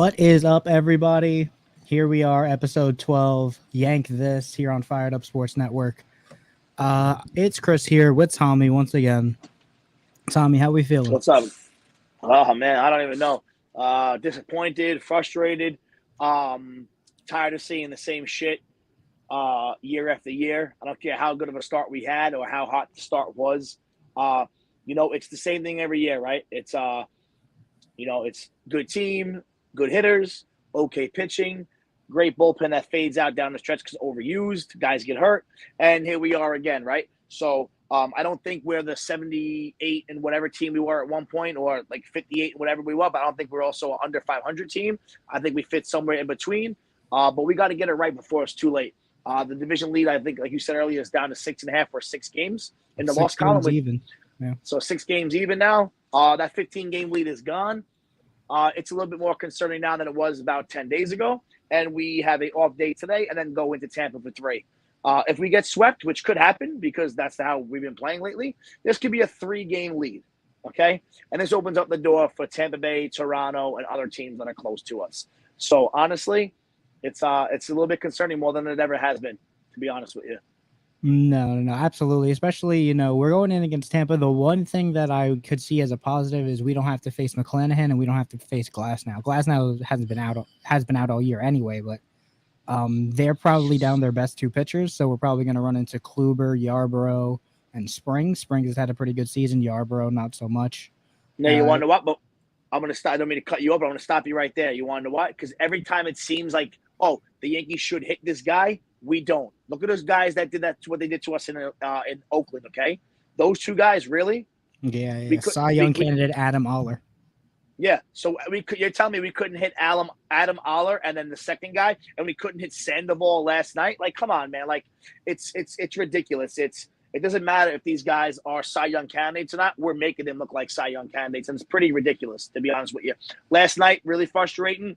What is up, everybody? Here we are, episode 12, Yank This, here on Fired Up Sports Network. It's Chris here with Tommy once again. Tommy, how we feeling? What's up? Oh man, I don't even know. Disappointed, frustrated, tired of seeing the same shit year after year. I don't care how good of a start we had or how hot the start was. It's the same thing every year, right? It's good team, good hitters, okay pitching, great bullpen that fades out down the stretch because overused, guys get hurt, and here we are again, right? So I don't think we're the 78 and whatever team we were at one point, or like 58 and whatever we were, but I don't think we're also an under 500 team. I think we fit somewhere in between, but we got to get it right before it's too late. The division lead, I think, like you said earlier, is down to 6.5 or 6 games in the loss column. Even. Yeah. So 6 games even now. That 15-game lead is gone. It's a little bit more concerning now than it was about 10 days ago. And we have an off day today and then go into Tampa for 3. If we get swept, which could happen because that's how we've been playing lately, this could be a 3-game lead, okay? And this opens up the door for Tampa Bay, Toronto, and other teams that are close to us. So, honestly, it's a little bit concerning more than it ever has been, to be honest with you. No, absolutely. Especially, we're going in against Tampa. The one thing that I could see as a positive is we don't have to face McClanahan and we don't have to face Glasnow. Glasnow has been out all year anyway, but they're probably down their best 2 pitchers, so we're probably going to run into Kluber, Yarborough, and Springs. Springs has had a pretty good season. Yarborough, not so much. Now, you want to know what? But I'm going to stop. I don't mean to cut you off, but I'm going to stop you right there. You want to know what? Because every time it seems like, oh, the Yankees should hit this guy, we don't. Look at those guys that did that, what they did to us in Oakland, okay? Those 2 guys, really? Yeah. Cy Young candidate Adam Oller. Yeah, so you're telling me we couldn't hit Adam Oller and then the second guy, and we couldn't hit Sandoval last night? Like, come on, man! Like, it's ridiculous. It doesn't matter if these guys are Cy Young candidates or not. We're making them look like Cy Young candidates, and it's pretty ridiculous, to be honest with you. Last night, really frustrating.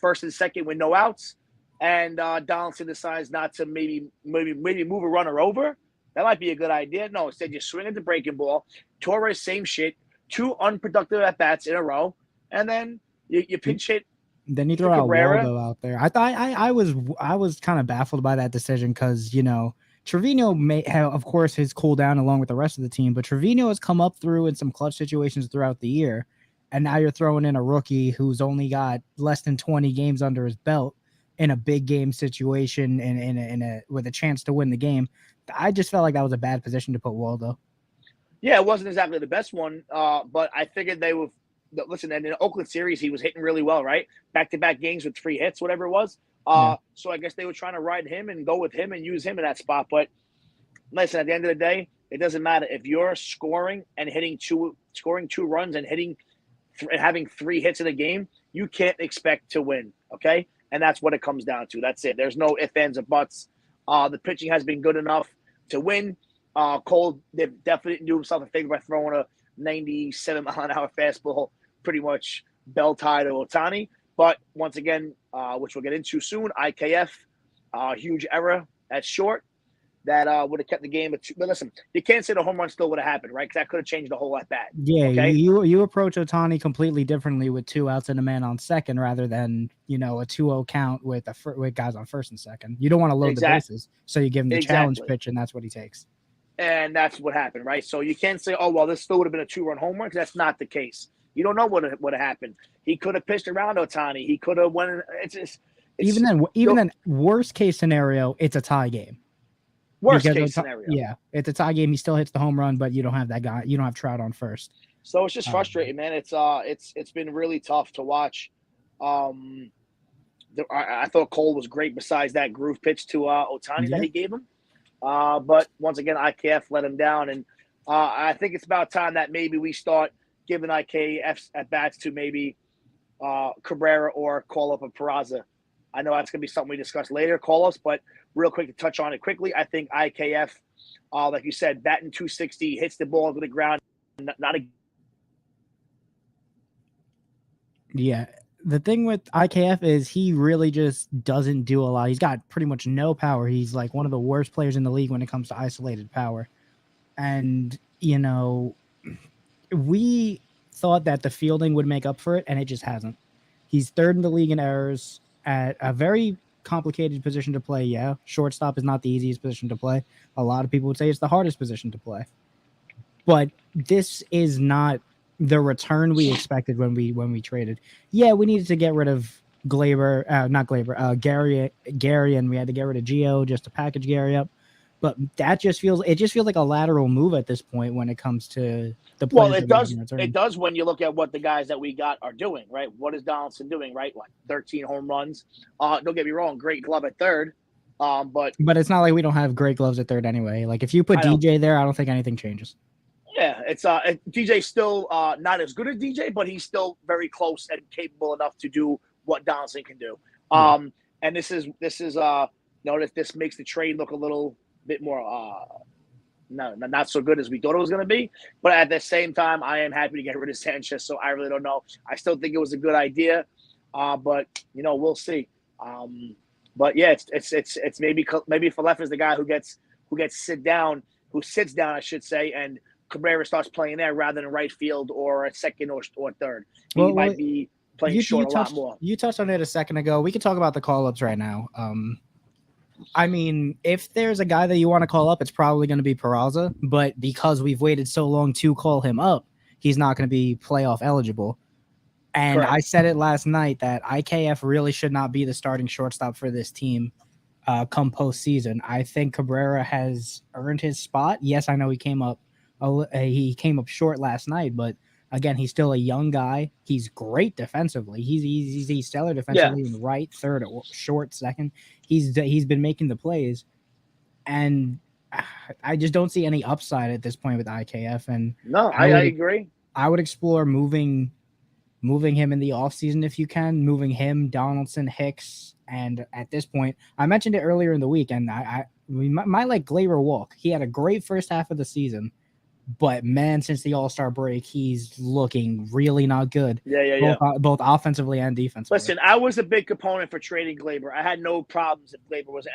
First and second with no outs, and Donaldson decides not to maybe move a runner over. That might be a good idea. No, instead you swing at the breaking ball. Torres, same shit. 2 unproductive at bats in a row, and then you pinch hit. Then you throw out Waldo out there. I thought I was kind of baffled by that decision because Trevino may have, of course, his cool down along with the rest of the team, but Trevino has come up through in some clutch situations throughout the year, and now you're throwing in a rookie who's only got less than 20 games under his belt in a big game situation and with a chance to win the game. I just felt like that was a bad position to put Waldo. Yeah, it wasn't exactly the best one, but I figured they would listen. And in the Oakland series, he was hitting really well, right? Back-to-back games with 3 hits, whatever it was. So I guess they were trying to ride him and go with him and use him in that spot. But listen, at the end of the day, it doesn't matter if you're scoring and scoring 2 runs and having 3 hits in a game. You can't expect to win, okay? And that's what it comes down to. That's it. There's no ifs, ands, or buts. The pitching has been good enough to win. Cole definitely didn't do himself a favor by throwing a 97-mile-an-hour fastball, pretty much bell-tied to Ohtani. But once again, which we'll get into soon, IKF, huge error at short that would have kept the game at 2. But listen, you can't say the home run still would have happened, right? Because that could have changed the whole at bat. Yeah, okay? you approach Ohtani completely differently with 2 outs and a man on second rather than a 2-0 count with guys on first and second. You don't want to load the bases, so you give him the challenge pitch, and that's what he takes. And that's what happened, right? So you can't say, oh, well, this still would have been a 2-run home run, because that's not the case. You don't know what would have happened. He could have pitched around Ohtani. He could have went. Even then, worst case scenario, it's a tie game. Worst case scenario. Yeah, it's a tie game. He still hits the home run, but you don't have that guy. You don't have Trout on first. So it's just frustrating, man. It's been really tough to watch. I thought Cole was great. Besides that groove pitch to Ohtani that he gave him. But once again, IKF let him down, and I think it's about time that maybe we start giving IKF at bats to maybe Cabrera or call up a Peraza. I know that's going to be something we discuss later, call us, but real quick to touch on it quickly, I think IKF, like you said, batting 260, hits the ball to the ground, not a. Yeah. The thing with IKF is he really just doesn't do a lot. He's got pretty much no power. He's like one of the worst players in the league when it comes to isolated power. And, we thought that the fielding would make up for it, and it just hasn't. He's third in the league in errors at a very complicated position to play. Yeah, shortstop is not the easiest position to play. A lot of people would say it's the hardest position to play. But this is not the return we expected when we traded. Yeah, we needed to get rid of not Glaber, Gary, and we had to get rid of Gio just to package Gary up. But it just feels like a lateral move at this point when it comes to the players. Well, it that we does. can return. It does when you look at what the guys that we got are doing, right? What is Donaldson doing, right? What 13 home runs? Don't get me wrong, great glove at third, but it's not like we don't have great gloves at third anyway. Like if you put DJ there, I don't think anything changes. Yeah, it's DJ's still not as good as DJ, but he's still very close and capable enough to do what Donaldson can do. And this is this makes the trade look a little bit more not so good as we thought it was going to be. But at the same time, I am happy to get rid of Sanchez. So I really don't know. I still think it was a good idea, but we'll see. But yeah, it's maybe Falef is the guy who sits down, I should say, and Cabrera starts playing there rather than right field or a second or third. He might be playing short a lot more. You touched on it a second ago. We can talk about the call-ups right now. I mean, if there's a guy that you want to call up, it's probably going to be Peraza. But because we've waited so long to call him up, he's not going to be playoff eligible. And correct. I said it last night that IKF really should not be the starting shortstop for this team come postseason. I think Cabrera has earned his spot. Yes, I know he came up short last night, but again, he's still a young guy. He's great defensively. He's stellar defensively in right, third, short, second. He's been making the plays, and I just don't see any upside at this point with IKF. And no, I agree. I would explore moving him in the offseason if you can, moving him, Donaldson, Hicks, and at this point, I mentioned it earlier in the week, and we might let Glaber walk. He had a great first half of the season. But man, since the All-Star break, he's looking really not good. Yeah. Both offensively and defensively. Listen, I was a big component for trading Glaber. I had no problems if Glaber was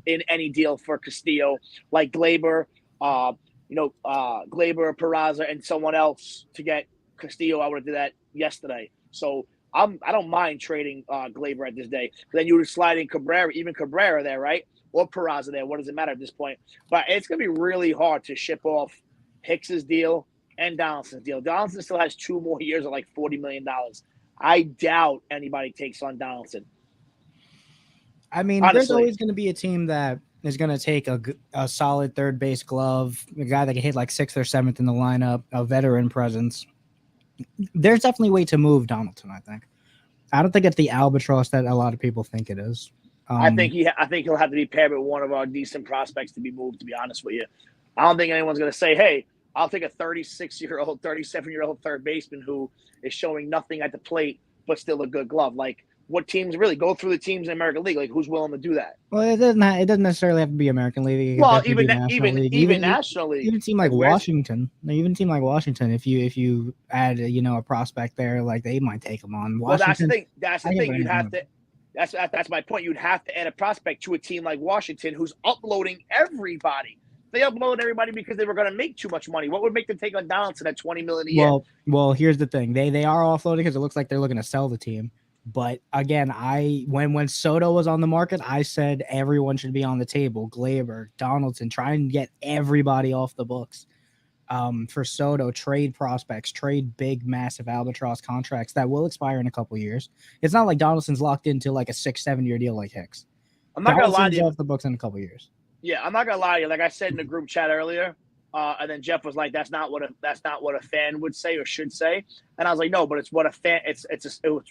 in any deal for Castillo, like Glaber, Glaber, Peraza, and someone else to get Castillo. I would have did that yesterday. So I don't mind trading Glaber at this day. Then you would slide in Cabrera there, right? Or Peraza there. What does it matter at this point? But it's gonna be really hard to ship off Hicks's deal and Donaldson's deal. Donaldson still has 2 more years of like $40 million. I doubt anybody takes on Donaldson. I mean, honestly, there's always going to be a team that is going to take a solid third base glove, a guy that can hit like 6th or 7th in the lineup, a veteran presence. There's definitely a way to move Donaldson, I think. I don't think it's the albatross that a lot of people think it is. I think he'll have to be paired with one of our decent prospects to be moved, to be honest with you. I don't think anyone's going to say, hey, I'll take a 36-year-old, 37-year-old third baseman who is showing nothing at the plate but still a good glove. Like, what teams really go through the teams in American League? Like, who's willing to do that? Well, it doesn't necessarily have to be American League. Well, even National League. Even a team like Washington. If you add a prospect there, like they might take them on. Well, that's the thing. You'd have to. That's my point. You'd have to add a prospect to a team like Washington who's uploading everybody. They upload everybody because they were going to make too much money. What would make them take on Donaldson at $20 million a year? Well, here's the thing. They are offloading because it looks like they're looking to sell the team. But again, when Soto was on the market, I said everyone should be on the table. Glaber, Donaldson, try and get everybody off the books. For Soto, trade prospects, trade big, massive albatross contracts that will expire in a couple years. It's not like Donaldson's locked into like a 6-7 year deal like Hicks. I'm not going to lie to you. Off the books in a couple years. Yeah, I'm not gonna lie to you. Like I said in the group chat earlier, and then Jeff was like, "That's not what a fan would say or should say." And I was like, "No, but it's what a fan. It's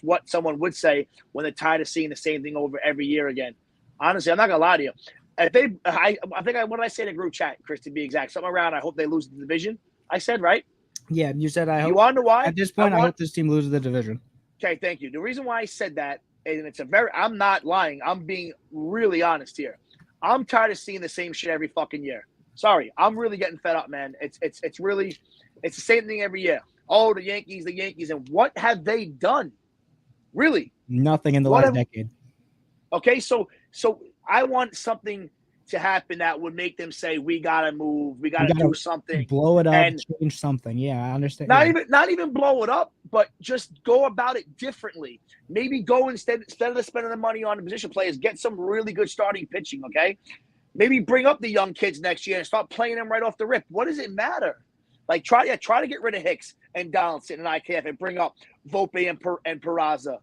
what someone would say when they're tired of seeing the same thing over every year again." Honestly, I'm not gonna lie to you. What did I say in the group chat, Chris? To be exact, something around. I hope they lose the division. I said right. Yeah, you said I hope. You want to know why? At this point, I hope this team loses the division. Okay, thank you. The reason why I said that, and I'm not lying. I'm being really honest here. I'm tired of seeing the same shit every fucking year. Sorry, I'm really getting fed up, man. It's the same thing every year. Oh, the Yankees, and what have they done? Really? Nothing in the last decade. Okay, so I want something to happen that would make them say, we got to move, we got to do something. Blow it up, and change something. Yeah, I understand. Not even blow it up, but just go about it differently. Maybe go instead of spending the money on the position players, get some really good starting pitching, okay? Maybe bring up the young kids next year and start playing them right off the rip. What does it matter? Like, try to get rid of Hicks and Donaldson and IKF and bring up Volpe and Peraza.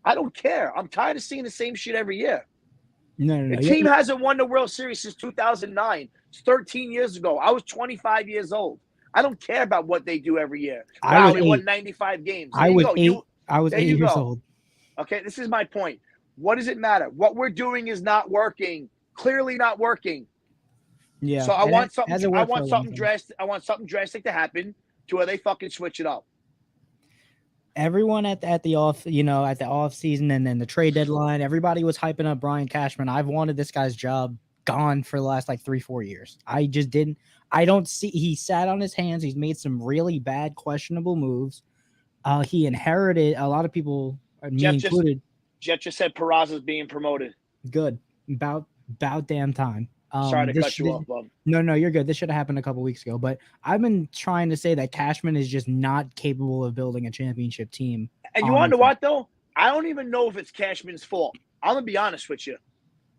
I don't care. I'm tired of seeing the same shit every year. No. The team hasn't won the World Series since 2009. It's 13 years ago. I was 25 years old. I don't care about what they do every year. Wow, we won 95 games. I was 8 years old. Okay, this is my point. What does it matter? What we're doing is not working. Clearly not working. Yeah. So I want something drastic to happen to where they fucking switch it up. Everyone at the off season and then the trade deadline, everybody was hyping up Brian Cashman. I've wanted this guy's job gone for the last like 3-4 years. I just didn't. I don't see. He sat on his hands. He's made some really bad, questionable moves. He inherited a lot of people, me included. Jeff just said Peraza's being promoted. Good. About damn time. Sorry to cut you off, Bob. No, you're good. This should have happened a couple weeks ago. But I've been trying to say that Cashman is just not capable of building a championship team. And you want to know what, though? I don't even know if it's Cashman's fault. I'm going to be honest with you.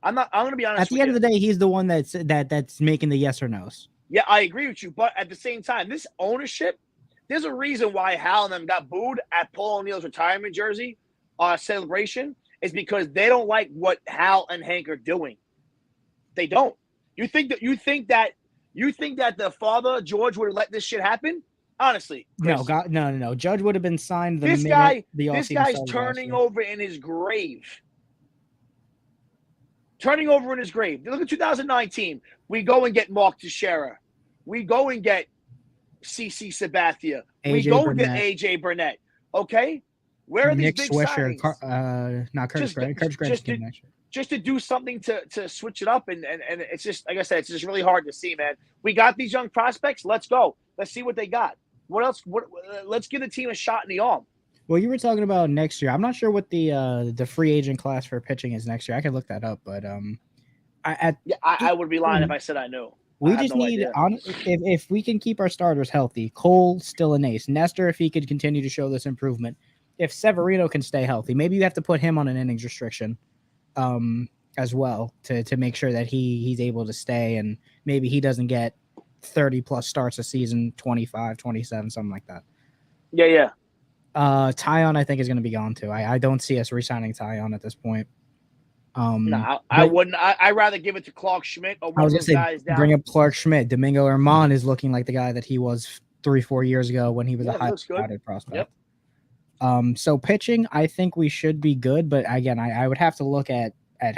I'm going to be honest with you. At the end of the day, he's the one that's making the yes or no's. Yeah, I agree with you. But at the same time, this ownership, there's a reason why Hal and them got booed at Paul O'Neill's retirement jersey celebration is because they don't like what Hal and Hank are doing. They don't. You think that the father George would have let this shit happen? Honestly, Chris. No. Judge would have been signed. This guy's turning over in his grave. Turning over in his grave. Look at 2019. We go and get Mark Teixeira. We go and get CC Sabathia. We go and get AJ Burnett. Okay, where are Nick these big Swisher, signings? Not Curtis Gregg. Curtis Gregg's team next year. Just to do something to switch it up, and it's just, like I said, it's just really hard to see, man. We got these young prospects. Let's go. Let's see what they got. What else? Let's give the team a shot in the arm. Well, you were talking about next year. I'm not sure what the free agent class for pitching is next year. I could look that up, but I would be lying if I said I knew. We just need if we can keep our starters healthy. Cole still an ace. Nestor, if he could continue to show this improvement. If Severino can stay healthy, maybe you have to put him on an innings restriction. As well to make sure that he's able to stay and maybe he doesn't get 30 plus starts a season, 25, 27, something like that. Yeah. Tyon, I think, is going to be gone too. I don't see us re-signing Tyon at this point. No, I wouldn't. I'd rather give it to Clark Schmidt or one of those guys down. Bring up Clark Schmidt. Domingo Herman is looking like the guy that he was 3-4 years ago when he was a high-touted prospect. Yep. So pitching, I think we should be good, but again, I would have to look at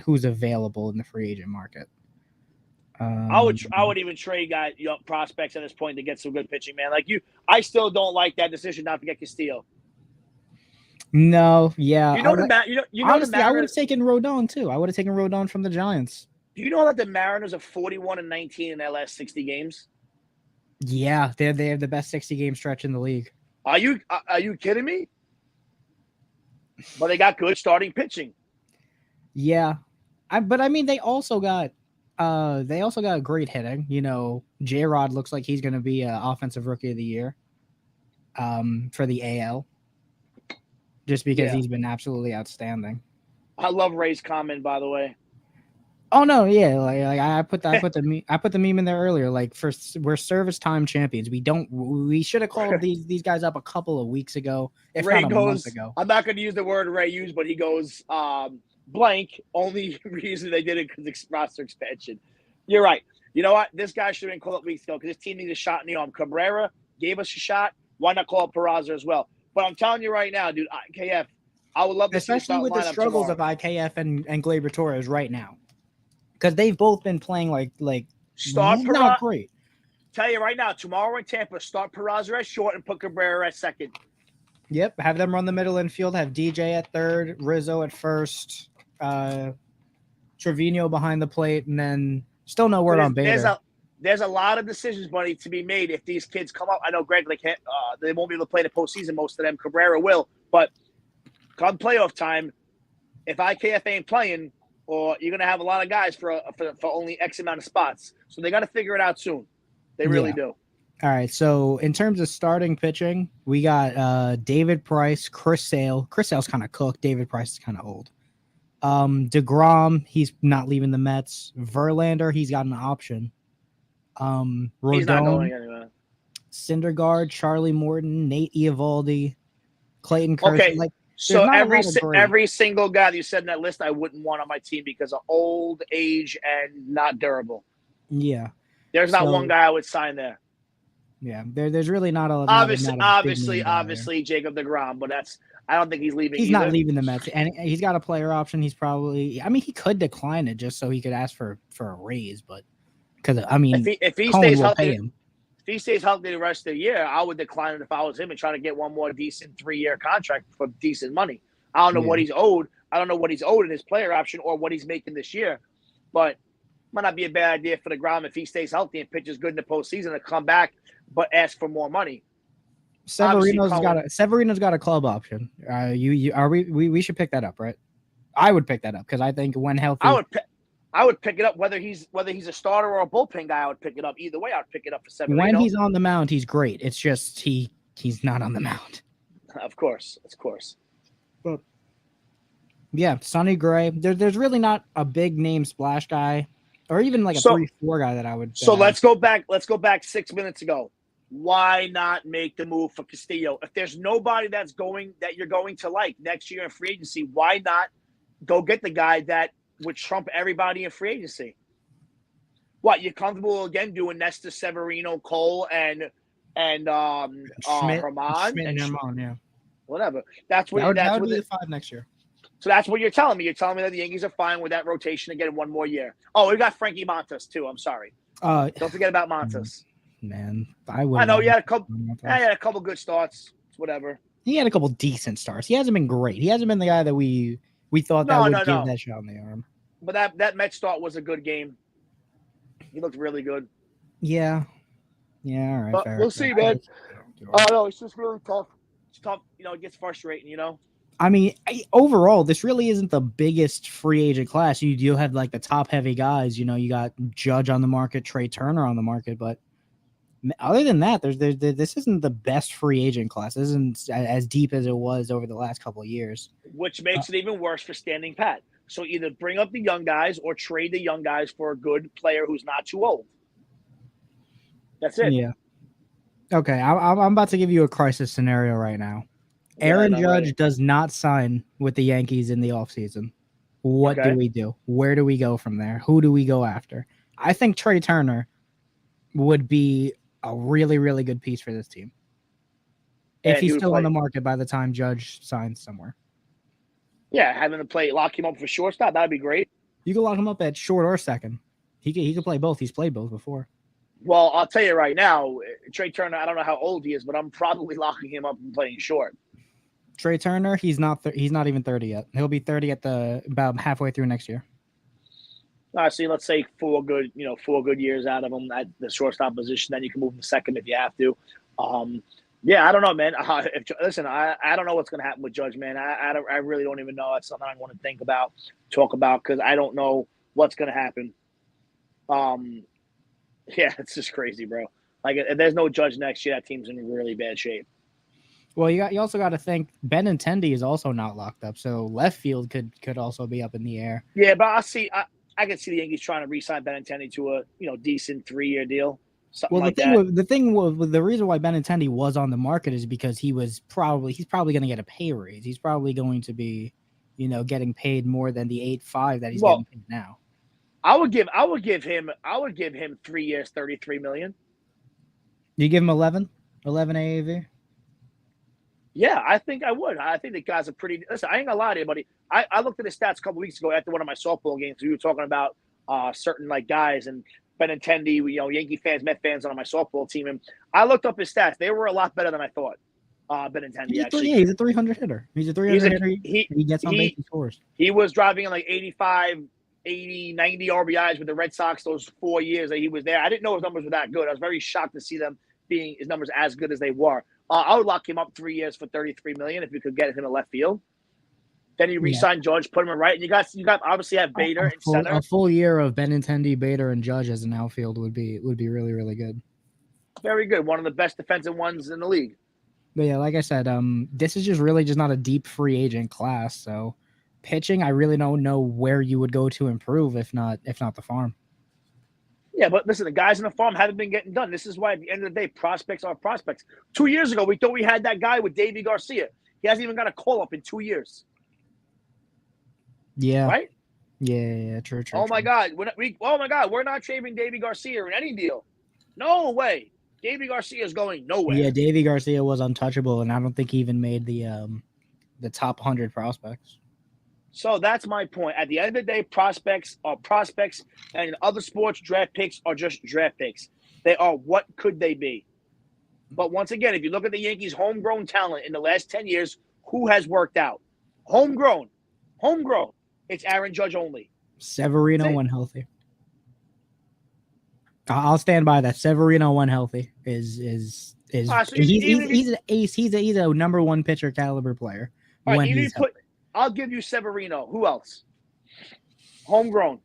who's available in the free agent market. I would even trade prospects at this point to get some good pitching, man. Like I still don't like that decision not to get Castillo. No, yeah. Honestly, I would have taken Rodon too. I would have taken Rodon from the Giants. Do you know that the Mariners are 41-19 in their last 60 games? Yeah, they have the best 60-game stretch in the league. Are you kidding me? But they got good starting pitching. Yeah, but I mean they also got great hitting. You know, J-Rod looks like he's going to be offensive rookie of the year for the AL, just because he's been absolutely outstanding. I love Ray's comment, by the way. Oh no, yeah, like I put the meme in there earlier. Like we're service time champions. We should have called these guys up a couple of weeks ago. If Ray not a month ago. I'm not going to use the word Ray used, but he goes blank. Only reason they did it because it's roster expansion. You're right. You know what? This guy should have been called up weeks ago because this team needs a shot in the arm. Cabrera gave us a shot. Why not call up Peraza as well? But I'm telling you right now, dude, IKF, I would love to especially with the struggles of IKF and Gleyber Torres right now. Because they've both been playing like start not great. Tell you right now, tomorrow in Tampa, start Peraza at short and put Cabrera at second. Yep, have them run the middle infield. Have DJ at third, Rizzo at first, Trevino behind the plate, and then still no word on Bader. There's a lot of decisions, buddy, to be made if these kids come up. I know Greg, they won't be able to play the postseason. Most of them, Cabrera will, but come playoff time, if IKF ain't playing, or you're going to have a lot of guys for only X amount of spots. So they got to figure it out soon. They really do. All right. So in terms of starting pitching, we got David Price, Chris Sale. Chris Sale's kind of cooked. David Price is kind of old. DeGrom, he's not leaving the Mets. Verlander, he's got an option. Rodon, he's not going anywhere. Syndergaard, Charlie Morton, Nate Eovaldi, Clayton Kershaw. Okay. Like, so every single guy that you said in that list, I wouldn't want on my team because of old age and not durable. Yeah. There's not one guy I would sign there. Yeah, there's really not a obviously Jacob DeGrom, but I don't think he's leaving. He's not leaving the Mets, and he's got a player option. He's probably, I mean, he could decline it just so he could ask for a raise, but because I mean, if he stays healthy, if he stays healthy the rest of the year, I would decline it if I was him and try to get one more decent 3-year contract for decent money. I don't know what he's owed. I don't know what he's owed in his player option or what he's making this year, but might not be a bad idea for DeGrom if he stays healthy and pitches good in the postseason to come back, but ask for more money. Severino's got a club option. We should pick that up, right? I would pick that up because I think when healthy, I would pick it up whether he's a starter or a bullpen guy. I would pick it up either way. I'd pick it up for Severino. When he's on the mound, he's great. It's just he's not on the mound. Of course. But yeah, Sonny Gray. There's really not a big name splash guy, or even like a 3-4 guy that I would. So let's go back 6 minutes ago. Why not make the move for Castillo? If there's nobody that you're going to like next year in free agency, why not go get the guy that would trump everybody in free agency? What, you're comfortable again doing Nestor, Severino, Cole, and Herman? Schmidt and Herman, yeah. Whatever. That would be the 5 next year. So that's what you're telling me. You're telling me that the Yankees are fine with that rotation again one more year. Oh, we got Frankie Montas too. I'm sorry. Don't forget about Montas. Man, I know he had a couple good starts. Whatever. He had a couple decent starts. He hasn't been great. He hasn't been the guy that we thought would give that shot in the arm. But that Mets start was a good game. He looked really good. Yeah. Yeah. All right. But we'll see, man. Oh no, it's just really tough. It's tough. It gets frustrating. I mean, overall, this really isn't the biggest free agent class. You do have like the top heavy guys. You got Judge on the market, Trey Turner on the market, but other than that, this isn't the best free agent class. This isn't as deep as it was over the last couple of years. Which makes it even worse for standing pat. So either bring up the young guys or trade the young guys for a good player who's not too old. That's it. Yeah. Okay, I'm about to give you a crisis scenario right now. Aaron Judge does not sign with the Yankees in the offseason. What do we do? Where do we go from there? Who do we go after? I think Trey Turner would be a really, really good piece for this team. If he's still on the market by the time Judge signs somewhere. Yeah, having to lock him up for shortstop, that'd be great. You can lock him up at short or second. He could play both. He's played both before. Well, I'll tell you right now, Trey Turner, I don't know how old he is, but I'm probably locking him up and playing short. Trey Turner, he's not even 30 yet. He'll be 30 at about halfway through next year. See, let's say 4 good years out of him at the shortstop position. Then you can move him to second if you have to. Yeah, I don't know, man. Listen, I don't know what's going to happen with Judge, man. I really don't even know. That's something I want to talk about, because I don't know what's going to happen. Yeah, it's just crazy, bro. Like, if there's no Judge next year, that team's in really bad shape. Well, you also got to think Benintendi is also not locked up, so left field could also be up in the air. Yeah, but I can see the Yankees trying to re-sign Benintendi to a decent 3-year deal. The reason why Benintendi was on the market is because he's probably going to get a pay raise. He's probably going to be, getting paid more than the 8.5 that he's getting paid now. I would give him 3 years, $33 million. You give him 11 AAV? Yeah, I think I would. I think the guy's listen, I ain't gonna lie to you, buddy. I looked at his stats a couple weeks ago after one of my softball games. We were talking about certain guys and Benintendi, Yankee fans, Met fans on my softball team, and I looked up his stats. They were a lot better than I thought. Benintendi, actually. He's a 300 hitter. He's a 300 hitter. He gets on base and scores. He was driving in 85, 80, 90 RBIs with the Red Sox those 4 years that he was there. I didn't know his numbers were that good. I was very shocked to see them being his numbers as good as they were. I would lock him up 3 years for $33 million if you could get him in left field. Then you re-sign Judge, put him in right, and you got obviously have Bader in center. A full year of Benintendi, Bader, and Judge as an outfield would be really, really good. Very good. One of the best defensive ones in the league. But yeah, like I said, this is just not a deep free agent class. So pitching, I really don't know where you would go to improve if not the farm. Yeah, but listen, the guys in the farm haven't been getting done. This is why at the end of the day, prospects are prospects. 2 years ago, we thought we had that guy with Davy Garcia. He hasn't even got a call up in 2 years. Yeah. Right? Yeah, true. Oh my God. We're not trading Davy Garcia in any deal. No way. Davy Garcia is going nowhere. Yeah, Davy Garcia was untouchable, and I don't think he even made the top 100 prospects. So that's my point. At the end of the day, prospects are prospects, and in other sports, draft picks are just draft picks. They are what could they be. But once again, if you look at the Yankees' homegrown talent in the last 10 years, who has worked out? Homegrown. It's Aaron Judge only. Severino when healthy. I'll stand by that. Severino when healthy is he's an ace. He's a number one pitcher caliber player. All right, I'll give you Severino. Who else? Homegrown.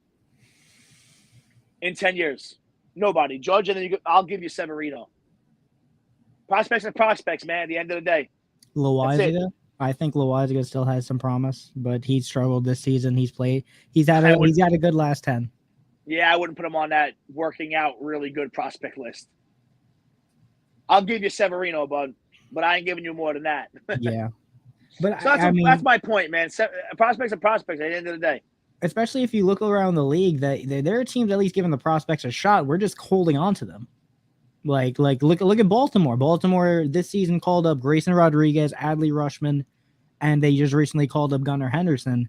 In 10 years. Nobody. Judge, and then I'll give you Severino. Prospects and prospects, man, at the end of the day. Loaizaga? I think Loaizaga still has some promise, but he's struggled this season. He's had a good last 10. Yeah, I wouldn't put him on that working out really good prospect list. I'll give you Severino, bud, but I ain't giving you more than that. Yeah. But so that's my point, man. Prospects are prospects at the end of the day. Especially if you look around the league, there are teams at least giving the prospects a shot. We're just holding on to them. Like look at Baltimore. Baltimore this season called up Grayson Rodriguez, Adley Rutschman, and they just recently called up Gunnar Henderson.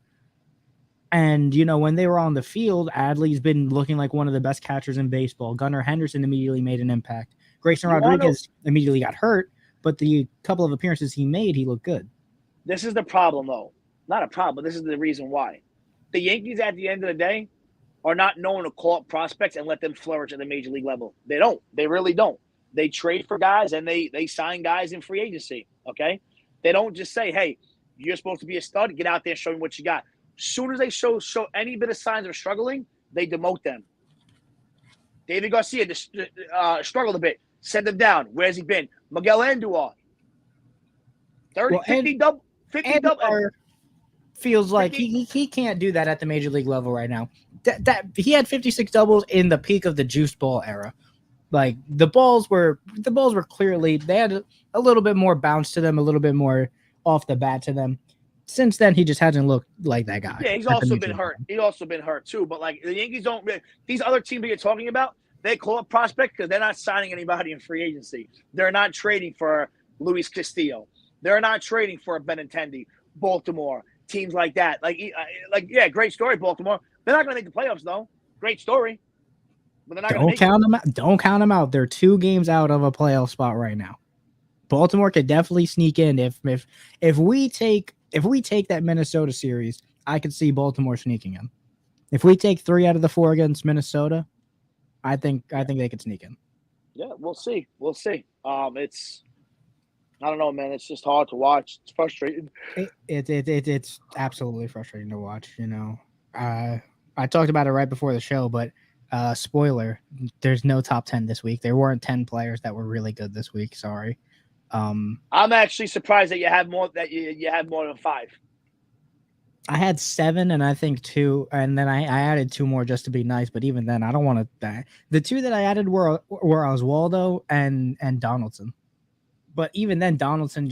And, when they were on the field, Adley's been looking like one of the best catchers in baseball. Gunnar Henderson immediately made an impact. Grayson Rodriguez immediately got hurt, but the couple of appearances he made, he looked good. This is the problem, though. Not a problem, but this is the reason why. The Yankees, at the end of the day, are not known to call up prospects and let them flourish at the major league level. They don't. They really don't. They trade for guys, and they sign guys in free agency, okay? They don't just say, hey, you're supposed to be a stud. Get out there and show me what you got. As soon as they show any bit of signs of struggling, they demote them. David Garcia just struggled a bit. Send him down. Where's he been? Miguel Andujar. 50 double. Feels like he can't do that at the major league level right now. That he had 56 doubles in the peak of the juice ball era. Like the balls were clearly, they had a little bit more bounce to them, a little bit more off the bat to them. Since then, he just hasn't looked like that guy. Yeah, he's also been hurt. He's also been hurt too. But like the Yankees don't really, these other teams that you're talking about, they call up prospect because they're not signing anybody in free agency. They're not trading for Luis Castillo. They're not trading for a Benintendi, Baltimore, teams like that. Yeah, great story, Baltimore. They're not going to make the playoffs though. Great story, but they're not going to count them out. Don't count them out. They're 2 games out of a playoff spot right now. Baltimore could definitely sneak in if we take that Minnesota series. I could see Baltimore sneaking in. If we take 3 out of the 4 against Minnesota, I think they could sneak in. Yeah, we'll see. I don't know, man. It's just hard to watch. It's frustrating. It's absolutely frustrating to watch. I talked about it right before the show, but spoiler: there's no top 10 this week. There weren't 10 players that were really good this week. Sorry. I'm actually surprised that you have more. That you have more than 5. I had 7, and I think 2, and then I added 2 more just to be nice. But even then, I don't want to. The 2 that I added were Oswaldo and Donaldson. But even then, Donaldson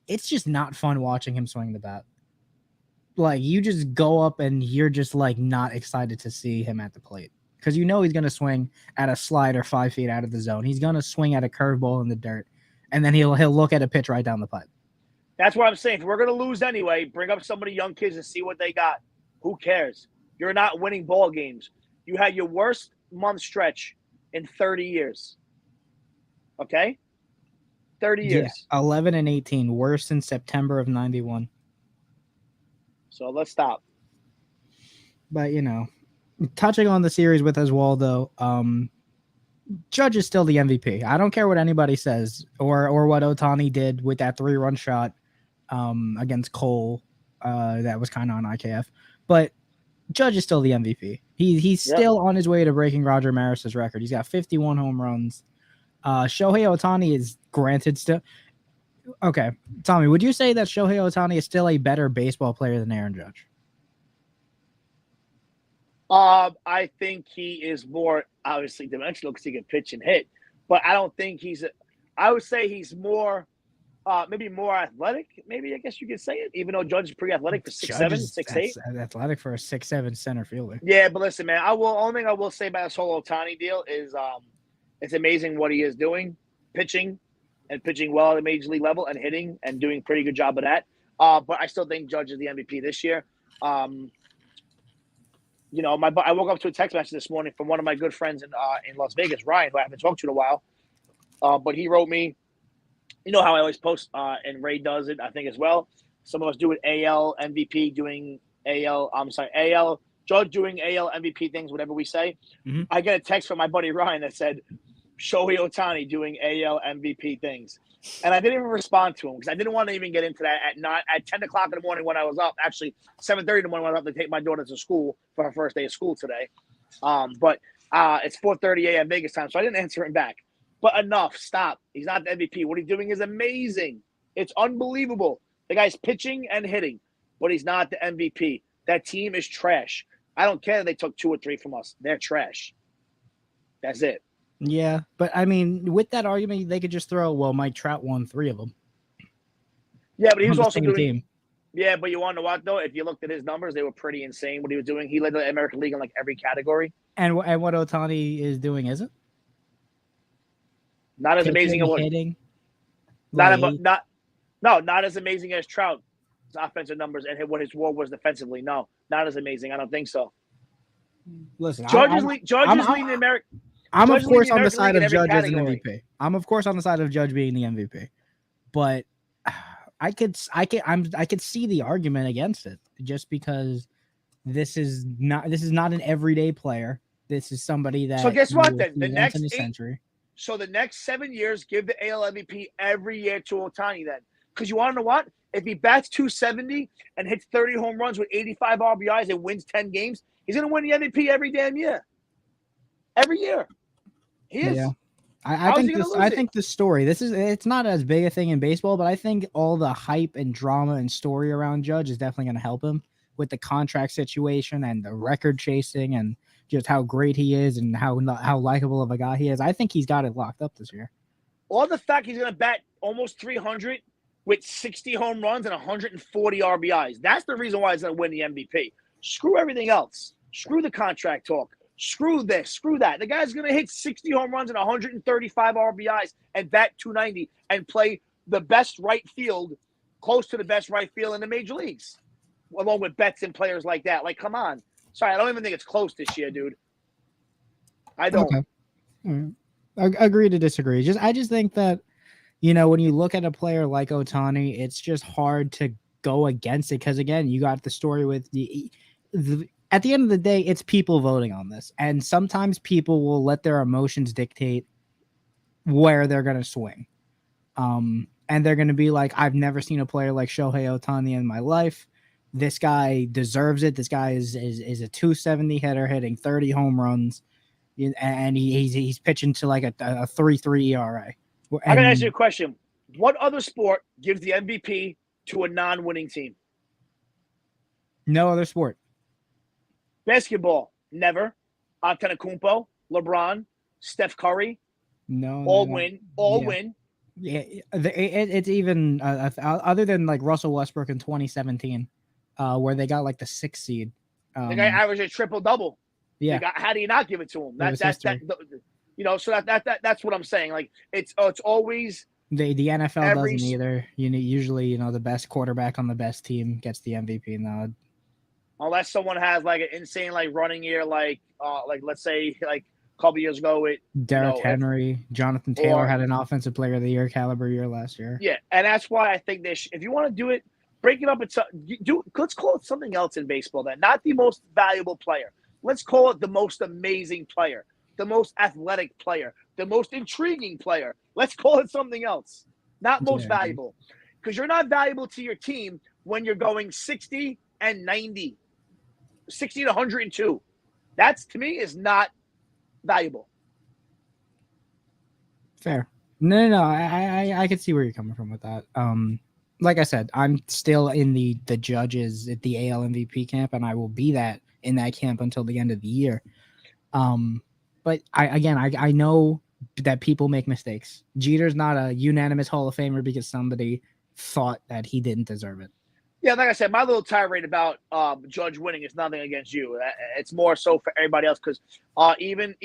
it's just not fun watching him swing the bat. Like, you just go up and you're just like not excited to see him at the plate because he's going to swing at a slider 5 feet out of the zone. He's going to swing at a curveball in the dirt, and then he'll look at a pitch right down the pipe. That's what I'm saying. If we're going to lose anyway, bring up some of the young kids and see what they got. Who cares? You're not winning ball games. You had your worst month stretch in 30 years. Okay? 30 years. Yeah, 11 and 18, worse in September of 91. So let's stop. But, touching on the series with Oswaldo, Judge is still the MVP. I don't care what anybody says or what Ohtani did with that 3-run shot against Cole. that was kind of on IKF, but Judge is still the MVP. He's still on his way to breaking Roger Maris's record. He's got 51 home runs. Shohei Ohtani is granted still. Okay, Tommy, would you say that Shohei Ohtani is still a better baseball player than Aaron Judge? I think he is more obviously dimensional because he can pitch and hit, but I don't think I would say he's more, maybe more athletic. Maybe I guess you could say it, even though Judge is pretty athletic for 6'7", 6'8". Athletic for a 6'7" center fielder. Yeah, but listen, man, only thing I will say about this whole Ohtani deal is, it's amazing what he is doing, pitching well at the major league level and hitting and doing a pretty good job of that. But I still think Judge is the MVP this year. I woke up to a text message this morning from one of my good friends in Las Vegas, Ryan, who I haven't talked to in a while. But he wrote me, you know how I always post, and Ray does it, I think, as well. Some of us do it AL MVP, doing AL Judge doing AL MVP things, whatever we say. Mm-hmm. I get a text from my buddy Ryan that said, Shohei Ohtani doing AL MVP things. And I didn't even respond to him because I didn't want to even get into that at 10 o'clock in the morning when I was up. Actually, 7:30 in the morning when I was up to take my daughter to school for her first day of school today. But it's 4:30 a.m. Vegas time, so I didn't answer him back. But enough. Stop. He's not the MVP. What he's doing is amazing. It's unbelievable. The guy's pitching and hitting, but he's not the MVP. That team is trash. I don't care if they took 2 or 3 from us. They're trash. That's it. Yeah, but I mean, with that argument, they could just throw, Mike Trout won 3 of them. Yeah, but he was also doing team. Yeah, but you want to know what, though? If you looked at his numbers, they were pretty insane what he was doing. He led the American League in like every category. And what Ohtani is doing, is it? Not as amazing as hitting. Not as amazing as Trout's offensive numbers and what his WAR was defensively. No, not as amazing. I don't think so. Listen, Judge is leading the American. I'm of course on the side of Judge as an MVP. I'm of course on the side of Judge being the MVP, but I could see the argument against it just because this is not an everyday player. This is somebody that. So guess what? Then the next 7 years, give the AL MVP every year to Ohtani. Then, because you want to know what? If he bats 270 and hits 30 home runs with 85 RBIs and wins 10 games, he's going to win the MVP every damn year. Every year. He is. Yeah. I think the story, it's not as big a thing in baseball, but I think all the hype and drama and story around Judge is definitely going to help him with the contract situation and the record chasing and just how great he is and how likable of a guy he is. I think he's got it locked up this year. Or the fact he's going to bat almost 300 with 60 home runs and 140 RBIs. That's the reason why he's going to win the MVP. Screw everything else. Screw the contract talk. Screw this, screw that. The guy's going to hit 60 home runs and 135 RBIs and bat 290 and play the best right field, close to the best right field in the major leagues, along with Betts and players like that. Like, come on. Sorry, I don't even think it's close this year, dude. I don't. Okay. Agree to disagree. I just think that, when you look at a player like Ohtani, it's just hard to go against it because, again, you got the story with at the end of the day, it's people voting on this. And sometimes people will let their emotions dictate where they're going to swing. And they're going to be like, I've never seen a player like Shohei Ohtani in my life. This guy deserves it. This guy is a 270 hitter hitting 30 home runs. And he's pitching to like a 3.3 ERA. I'm going to ask you a question. What other sport gives the MVP to a non-winning team? No other sport. Basketball, never. Antetokounmpo, LeBron, Steph Curry, win. Yeah, it's even other than like Russell Westbrook in 2017, where they got like the 6th seed. The guy averaged a triple-double. Yeah, how do you not give it to him? So that's what I'm saying. Like it's always the NFL doesn't either. Usually the best quarterback on the best team gets the MVP nod. Unless someone has like an insane like running year, like let's say like a couple years ago with Derrick Henry, Jonathan Taylor had an offensive player of the year caliber year last year. Yeah, and that's why I think if you want to do it, break it up into let's call it something else in baseball. Then not the most valuable player. Let's call it the most amazing player, the most athletic player, the most intriguing player. Let's call it something else. Not most valuable, because you're not valuable to your team when you're going 60 and 90, 60 to 102. That's, to me, is not valuable. Fair. No. I can see where you're coming from with that. Like I said, I'm still in the judges at the AL MVP camp, and I will be in that camp until the end of the year. But I know that people make mistakes. Jeter's not a unanimous Hall of Famer because somebody thought that he didn't deserve it. Yeah, like I said, my little tirade about Judge winning is nothing against you. It's more so for everybody else because even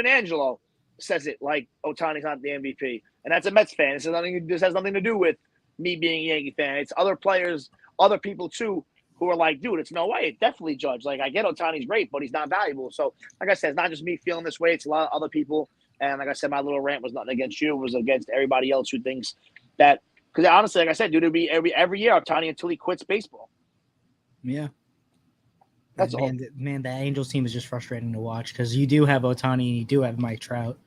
Angelo says it like Ohtani's not the MVP, and that's a Mets fan. This has nothing to do with me being a Yankee fan. It's other players, other people too, who are like, dude, it's no way. It's definitely Judge. Like, I get Ohtani's great, but he's not valuable. So, like I said, it's not just me feeling this way. It's a lot of other people. And like I said, my little rant was nothing against you. It was against everybody else who thinks that. Because honestly, like I said, dude, it'll be every year Ohtani until he quits baseball. Yeah. That's all. Man, the Angels team is just frustrating to watch because you do have Ohtani and you do have Mike Trout.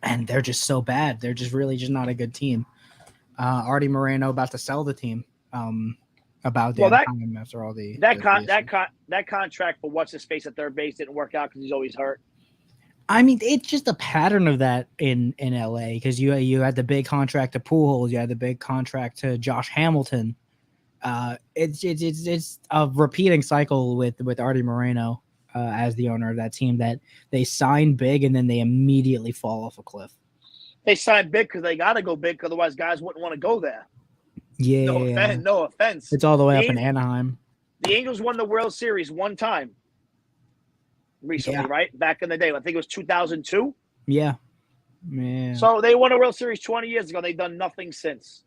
And they're just so bad. They're just really just not a good team. Artie Moreno about to sell the team. About time after all that contract for what's his face at third base didn't work out because he's always hurt. I mean, it's just a pattern of that in LA because you had the big contract to Pujols, you had the big contract to Josh Hamilton. It's a repeating cycle with Artie Moreno as the owner of that team that they sign big and then they immediately fall off a cliff. They signed big because they got to go big, otherwise guys wouldn't want to go there. Yeah. No offense. It's all the way up in Anaheim. The Angels won the World Series one time recently, right? Back in the day. I think it was 2002. Yeah. So they won a World Series 20 years ago. They've done nothing since.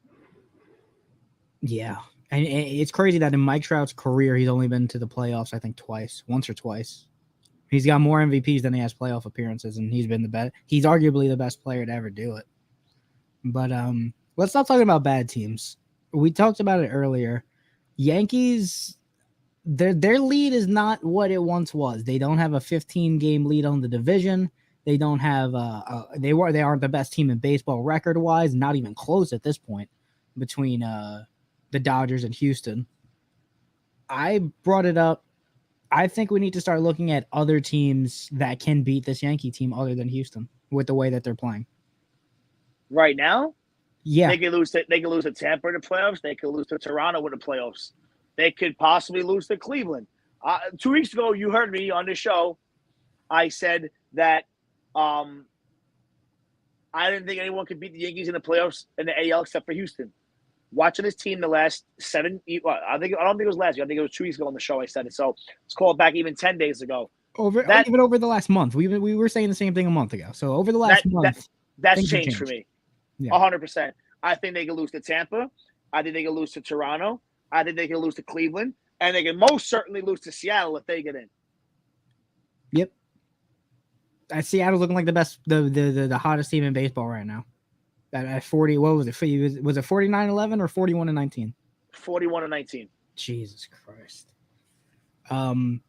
Yeah. And it's crazy that in Mike Trout's career, he's only been to the playoffs, I think, once or twice. He's got more MVPs than he has playoff appearances, and he's been the best. He's arguably the best player to ever do it. But let's stop talking about bad teams. We talked about it earlier. Yankees, their lead is not what it once was. They don't have a 15-game lead on the division. They don't have they aren't the best team in baseball record-wise, not even close at this point between the Dodgers and Houston. I brought it up. I think we need to start looking at other teams that can beat this Yankee team other than Houston with the way that they're playing. Right now? Yeah. They could lose to Tampa in the playoffs. They could lose to Toronto in the playoffs. They could possibly lose to Cleveland. 2 weeks ago, you heard me on the show. I said that I didn't think anyone could beat the Yankees in the playoffs in the AL except for Houston. Watching this team the last 7, I don't think it was last year. I think it was 2 weeks ago on the show I said it. So let's call it back even 10 days ago. Even over the last month. We were saying the same thing a month ago. So over the last month. That's changed for me. 100%. I think they could lose to Tampa. I think they could lose to Toronto. I think they can lose to Cleveland. And they can most certainly lose to Seattle if they get in. Yep. Seattle's looking like the best, the hottest team in baseball right now. At 40, what was it? Was it 49-11 or 41-19? 41-19. Jesus Christ.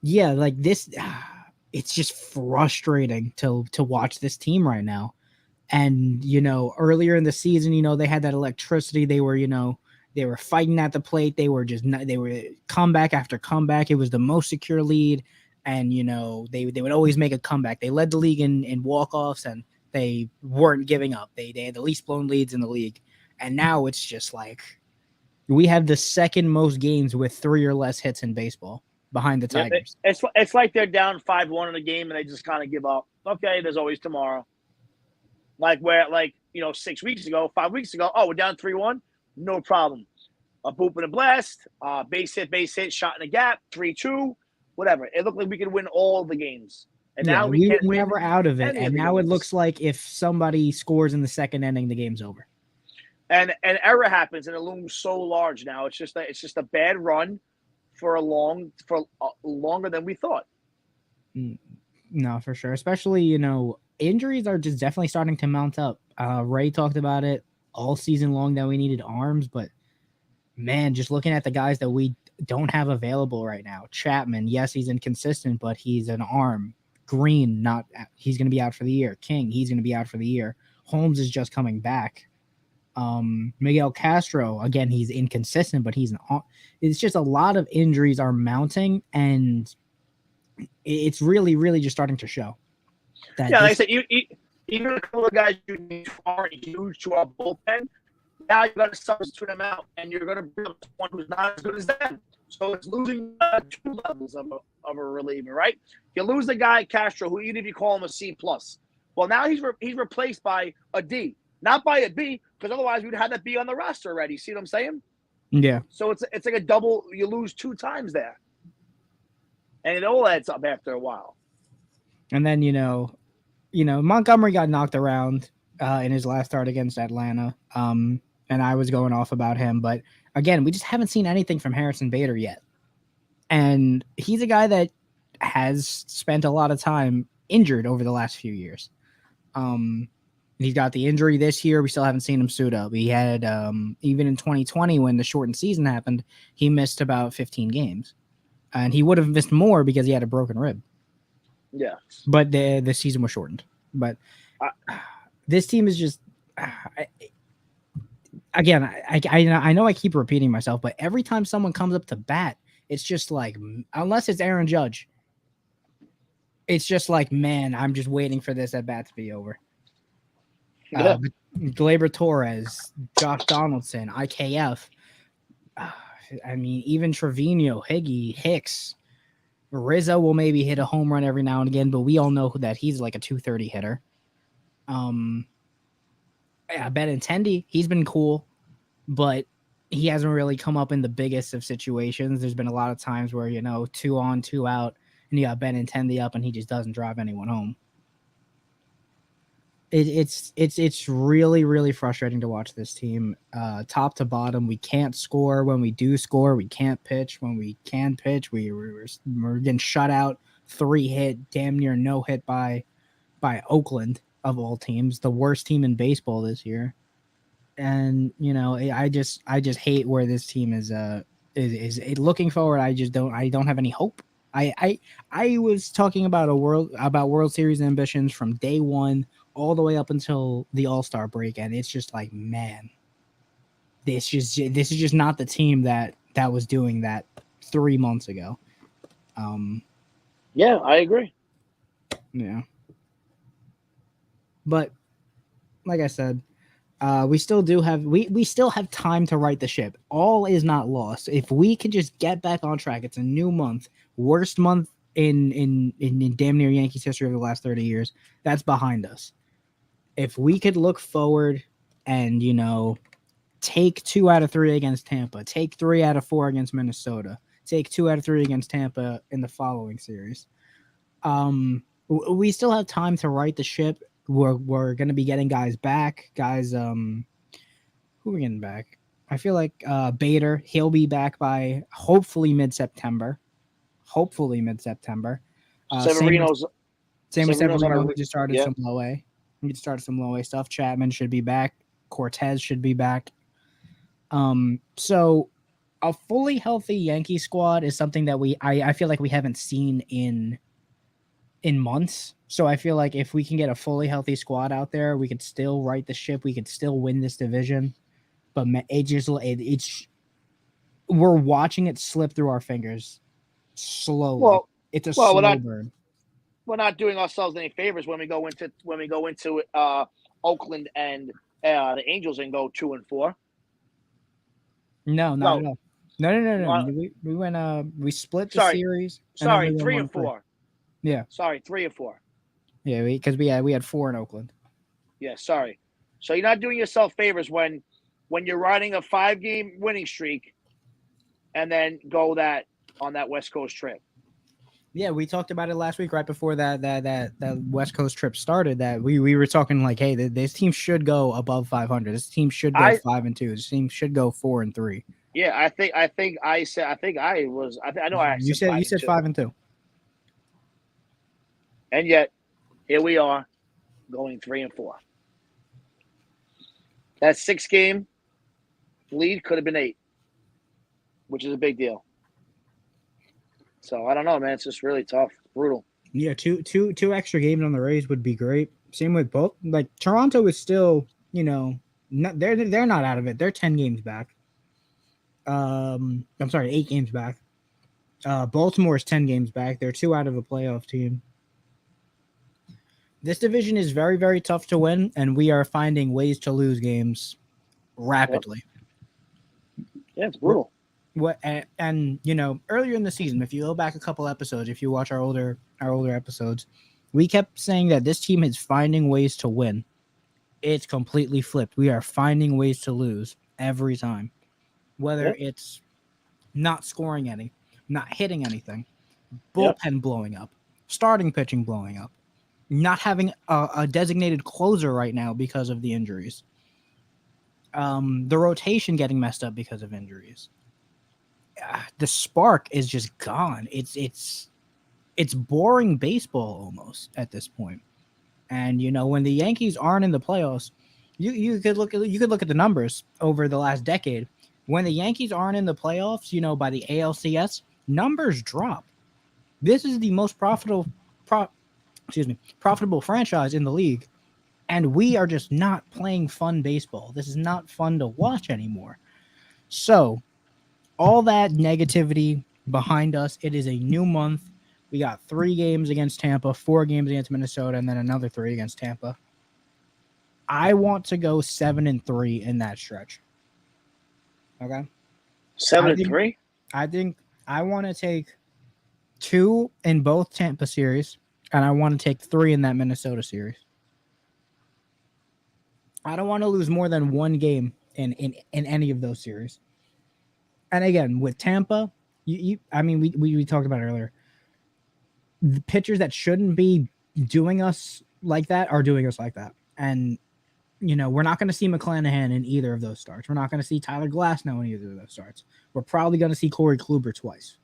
Yeah, like this, it's just frustrating to watch this team right now. And, earlier in the season, they had that electricity. They were, they were fighting at the plate. They were comeback after comeback. It was the most secure lead. And, they would always make a comeback. They led the league in walk-offs and they weren't giving up. They had the least blown leads in the league. And now it's just like we have the second most games with 3 or less hits in baseball behind the Tigers. It's like they're down 5-1 in a game and they just kind of give up. Okay, there's always tomorrow. Like 6 weeks ago, 5 weeks ago, we're down 3-1. No problem. A boop and a blast, base hit, shot in a gap, 3-2, whatever. It looked like we could win all the games. And now we can't win. We're out of it. And now it looks like if somebody scores in the second inning, the game's over. And an error happens and it looms so large now. It's just a bad run for longer than we thought. No, for sure. Especially, injuries are just definitely starting to mount up. Ray talked about it all season long that we needed arms, but man, just looking at the guys that we don't have available right now. Chapman, yes, he's inconsistent, but he's an arm. Green, he's going to be out for the year. King, he's going to be out for the year. Holmes is just coming back. Miguel Castro, again, he's inconsistent, but it's just a lot of injuries are mounting, and it's really, really just starting to show. Like I said, even a couple of guys you aren't huge to our bullpen. Now you got to substitute them out, and you're going to bring up someone who's not as good as them. So it's losing 2 levels of a reliever, right? You lose the guy Castro, who even if you call him a C plus, well now he's replaced by a D, not by a B, because otherwise we'd have that B on the roster already. See what I'm saying? Yeah. So it's like a double. You lose 2 times there, and it all adds up after a while. And then Montgomery got knocked around in his last start against Atlanta. And I was going off about him, but again, we just haven't seen anything from Harrison Bader yet. And he's a guy that has spent a lot of time injured over the last few years. He's got the injury this year. We still haven't seen him suit up. He had, even in 2020, when the shortened season happened, he missed about 15 games. And he would have missed more because he had a broken rib. Yeah. But the season was shortened. But this team is just... Again, I know I keep repeating myself, but every time someone comes up to bat, it's just like, unless it's Aaron Judge, it's just like, man, I'm just waiting for this at bat to be over. Yeah. Gleyber Torres, Josh Donaldson, IKF. I mean, even Trevino, Higgy, Hicks, Rizzo will maybe hit a home run every now and again, but we all know that he's like a 230 hitter. Benintendi, he's been cool, but he hasn't really come up in the biggest of situations. There's been a lot of times where, 2 on, 2 out, and you got Benintendi up and he just doesn't drive anyone home. It's really, really frustrating to watch this team, top to bottom. We can't score. When we do score, we can't pitch. When we can pitch, we're getting shut out, 3 hit, damn near no hit by Oakland, of all teams, the worst team in baseball this year. And I just hate where this team is looking forward. I don't have any hope. I was talking about World Series ambitions from day one all the way up until the All-Star break, and it's just like, man, this is just not the team that was doing that 3 months ago. Yeah, I agree. Yeah. But like I said, we still have time to right the ship. All is not lost. If we can just get back on track, it's a new month, worst month in damn near Yankees history over the last 30 years. That's behind us. If we could look forward and take 2 out of 3 against Tampa, take 3 out of 4 against Minnesota, take 2 out of 3 against Tampa in the following series, we still have time to right the ship. We're going to be getting guys back. Who are we getting back? I feel like Bader, he'll be back by hopefully mid-September. Severino's same with Severino. We just started some low A. We just started some low A stuff. Chapman should be back. Cortez should be back. So a fully healthy Yankee squad is something that I feel like we haven't seen in months. So I feel like if we can get a fully healthy squad out there, we could still right the ship. We could still win this division. But we're watching it slip through our fingers slowly. Well, it's a slow burn. We're not doing ourselves any favors when we go into Oakland and the Angels and go 2-4. No, not at all. No. We went. We split the series. Sorry, 3-4. Yeah. Sorry, 3-4. Yeah, because we had 4 in Oakland. Yeah, sorry. So you're not doing yourself favors when you're riding a 5-game winning streak, and then go on that West Coast trip. Yeah, we talked about it last week, right before that West Coast trip started. That we were talking like, hey, this team should go above 500. This team should go 5-2. This team should go 4-3. Yeah, I know I you said 5-2. And yet, here we are, going 3-4. That 6-game lead could have been 8, which is a big deal. So I don't know, man. It's just really tough, brutal. Yeah, two extra games on the Rays would be great. Same with both. Like Toronto is still, No, they're not out of it. They're 10 games back. I'm sorry, 8 games back. Baltimore's 10 games back. They're 2 out of a playoff team. This division is very, very tough to win, and we are finding ways to lose games rapidly. Yeah, it's brutal. And you know, earlier in the season, if you go back a couple episodes, if you watch our older episodes, we kept saying that this team is finding ways to win. It's completely flipped. We are finding ways to lose every time, whether it's not scoring any, not hitting anything, bullpen blowing up, starting pitching blowing up, not having a designated closer right now because of the injuries. The rotation getting messed up because of injuries. The spark is just gone. It's boring baseball almost at this point. And you know, when the Yankees aren't in the playoffs, you could look at the numbers over the last decade. When the Yankees aren't in the playoffs, you know, by the ALCS, numbers drop. This is the most profitable franchise in the league, and we are just not playing fun baseball. This is not fun to watch anymore. So, all that negativity behind us, it is a new month. We got 3 games against Tampa, 4 games against Minnesota, and then another 3 against Tampa. I want to go 7-3 in that stretch. Okay. 7-3. I think I want to take 2 in both Tampa series, and I want to take 3 in that Minnesota series. I don't want to lose more than 1 game in any of those series. And again, with Tampa, I mean, we talked about it earlier. The pitchers that shouldn't be doing us like that are doing us like that. And, you know, we're not going to see McClanahan in either of those starts. We're not going to see Tyler Glasnow in either of those starts. We're probably going to see Corey Kluber twice.